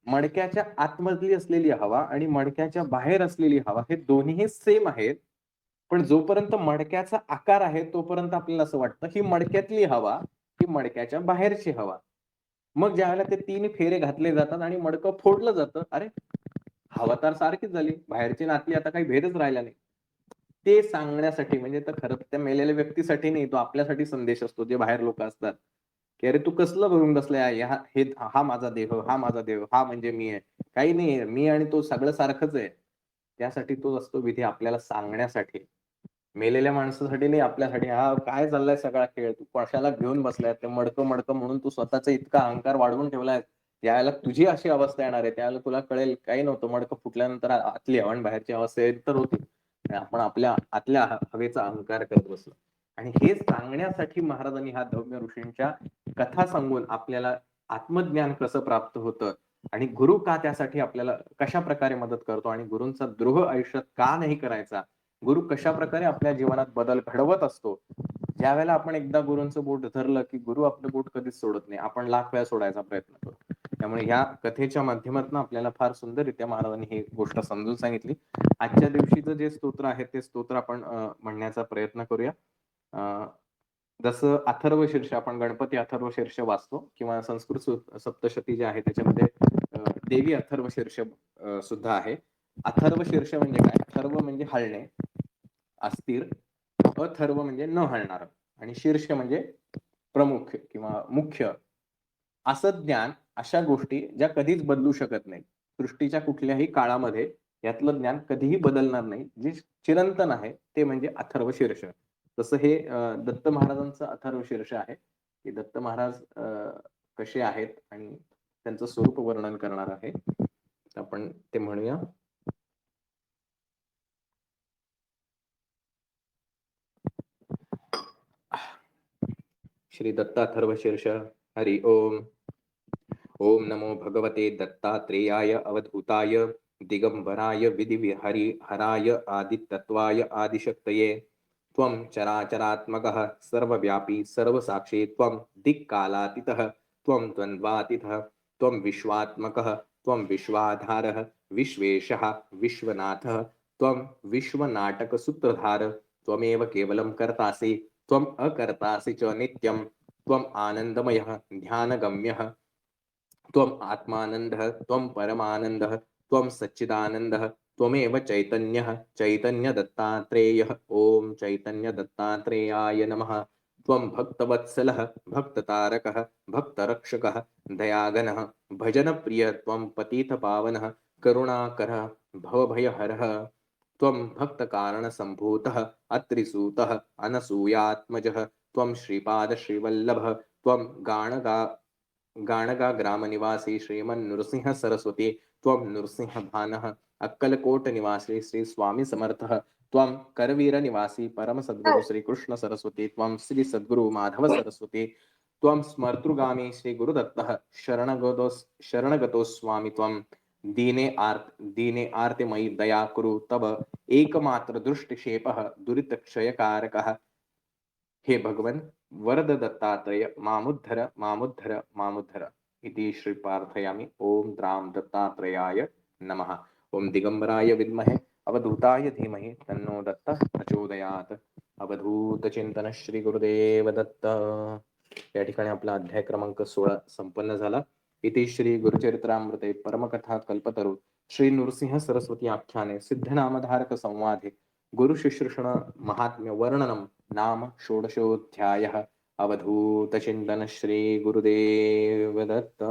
मडक्याच्या आतमधली असलेली हवा आणि मडक्याच्या बाहेर असलेली हवा हे दोन्हीही सेम आहेत. पण जोपर्यंत मडक्याचा आकार आहे, तोपर्यंत आपल्याला असं वाटतं, ही मडक्यातली हवा, ही मडक्याच्या बाहेरची हवा. मग ज्यावेळेला ते 3 फेरे घातले जातात आणि मडकं फोडलं जातं, अरे! हवा तर सारखीच झाली. बाहेरची आणि आतली, आता काही भेदच राहिला नाही. ते सांगण्यासाठी, म्हणजे तर खरं त्या मेलेल्या व्यक्तीसाठी नाही, तो आपल्यासाठी संदेश असतो, जे बाहेर लोक असतात, की अरे तू कसलं भरून बसलाय, हा माझा देह, हा माझा देव, हा म्हणजे मी आहे. काही नाहीये, मी आणि तो सगळं सारखंच आहे. त्यासाठी तो असतो विधी, आपल्याला सांगण्यासाठी. मेलेल्या माणसासाठी नाही, आपल्यासाठी. हा काय चाललाय सगळा खेळ, तू कशाला घेऊन बसलाय, ते मडकं मडकं म्हणून तू स्वतःचा इतका अहंकार वाढवून ठेवलाय. ज्यावेळेला तुझी अशी अवस्था येणार आहे, त्यावेळेला तुला कळेल काही नव्हतं, मडकं फुटल्यानंतर आतली हवा आणि बाहेरची अवस्था तर होती. आणि आपण आपल्या आतल्या हवेचा अहंकार करत बसलो. आणि हे सांगण्यासाठी महाराजांनी हा धौम्य ऋषींच्या कथा सांगून आपल्याला आत्मज्ञान कसं प्राप्त होतं आणि गुरु का त्यासाठी आपल्याला कशा प्रकारे मदत करतो आणि गुरूंचा द्रोह आयुष्यात का नाही करायचा, गुरु कशा प्रकारे आपल्या जीवनात बदल घडवत असतो. ज्या वेळेला आपण एकदा गुरूंचं बोट धरलं की गुरु आपलं बोट कधीच सोडत नाही, आपण लाख वेळा सोडायचा प्रयत्न करतो. त्यामुळे ह्या कथेच्या माध्यमातून आपल्याला फार सुंदररित्या महाराजांनी ही गोष्ट समजून सांगितली. आजच्या दिवशीचं जे स्तोत्र आहे ते स्तोत्र आपण म्हणण्याचा प्रयत्न करूया. जसं अथर्व शीर्ष, आपण गणपती अथर्व शीर्ष वाचतो किंवा संस्कृत सप्तशती जे आहे त्याच्यामध्ये देवी अथर्व शीर्ष सुद्धा आहे. अथर्व शीर्ष म्हणजे काय? अथर्व म्हणजे हलणे, अस्थिर, अथर्व म्हणजे न हलणार आणि शीर्ष म्हणजे प्रमुख किंवा मुख्य. असं ज्ञान, अशा गोष्टी ज्या कधीच बदलू शकत नाही. सृष्टीच्या कुठल्याही काळामध्ये यातलं ज्ञान कधीही बदलणार नाही. जे चिरंतन आहे ते म्हणजे अथर्व शीर्ष. तसं हे दत्त महाराजांचं अथर्व शीर्ष आहे, की दत्त महाराज कसे आहेत आणि त्यांचं स्वरूप वर्णन करणार आहे. आपण ते म्हणूया. श्री दत्त अथर्व शीर्ष. हरि ओम. ओम नमो भगवते दत्तात्रेयाय अवधूताय दिगंबराय विधिविहरि हराय आदितत्वाय आदिशक्तये. त्वं चराचरात्मकः सर्वव्यापी सर्वसाक्षी त्वं दिक्कालातीतः त्वं द्वन्द्वातीतः त्वं विश्वात्मकः त्वं विश्वाधारः विश्वेशः विश्वनाथः त्वं विश्वनाटकसूत्रधार त्वमेव केवलं कर्तासि त्वम् अकर्तासि च नित्यं त्वम् आनन्दमयः ध्यानगम्यः त्वम् आत्मानन्दः त्वं परमानन्दः त्वं सच्चिदानन्दः त्वमेव चैतन्यः चैतन्यदत्तात्रेयः. ॐ चैतन्यदत्तात्रेयाय नमः. त्वं भक्तवत्सलः भक्ततारकः भक्तरक्षकः दयाघनः भजनप्रिय त्वं पतितपावनः करुणाकरः भवभयहरः. त्वं भक्तकारणसम्भूतः अत्रिसूतः अनसूयात्मजः त्वं श्रीपादश्रीवल्लभः त्वं गाणगा ग्रामनिवासी श्रीमन्नृसिंह सरस्वती त्वं नृसिंहभानः अक्कलकोट निवासी श्री स्वामी समर्थः त्वं करवीर निवासी परम सद्गुरु श्री कृष्ण सरस्वती त्वं श्री सद्गुरु माधव सरस्वती त्वं स्मर्तृगामी श्री गुरुदत्तः शरणगतो स्वामी त्वं दीने आर्तिमयी दया कुरु तव एकमात्र दृष्टिक्षेपः दुरितक्षयकारकः. हे भगवन् वरद दत्तात्रेय मामुद्धर मामुद्धर मामुद्धर इति श्री प्रार्थयामि. ओम द्राम दत्तात्रेयाय नमः. ओम दिगंबराय विद्महे अवधूताय धीमहि तन्नो दत्तः प्रचोदयात्. अवधूत चिंतन श्री गुरुदेव दत्त. या ठिकाणी आपला अध्याय क्रमांक 16 संपन्न झाला. इति श्री गुरुचरित्रामृते परमकथा कल्पतरु श्री नृसिंह सरस्वती आख्याने सिद्धनामधारक संवादे गुरुशुश्रूषण महात्म्य वर्णनम नाम षोडशोऽध्यायः. अवधूत चिंतन श्री गुरुदेव दत्त.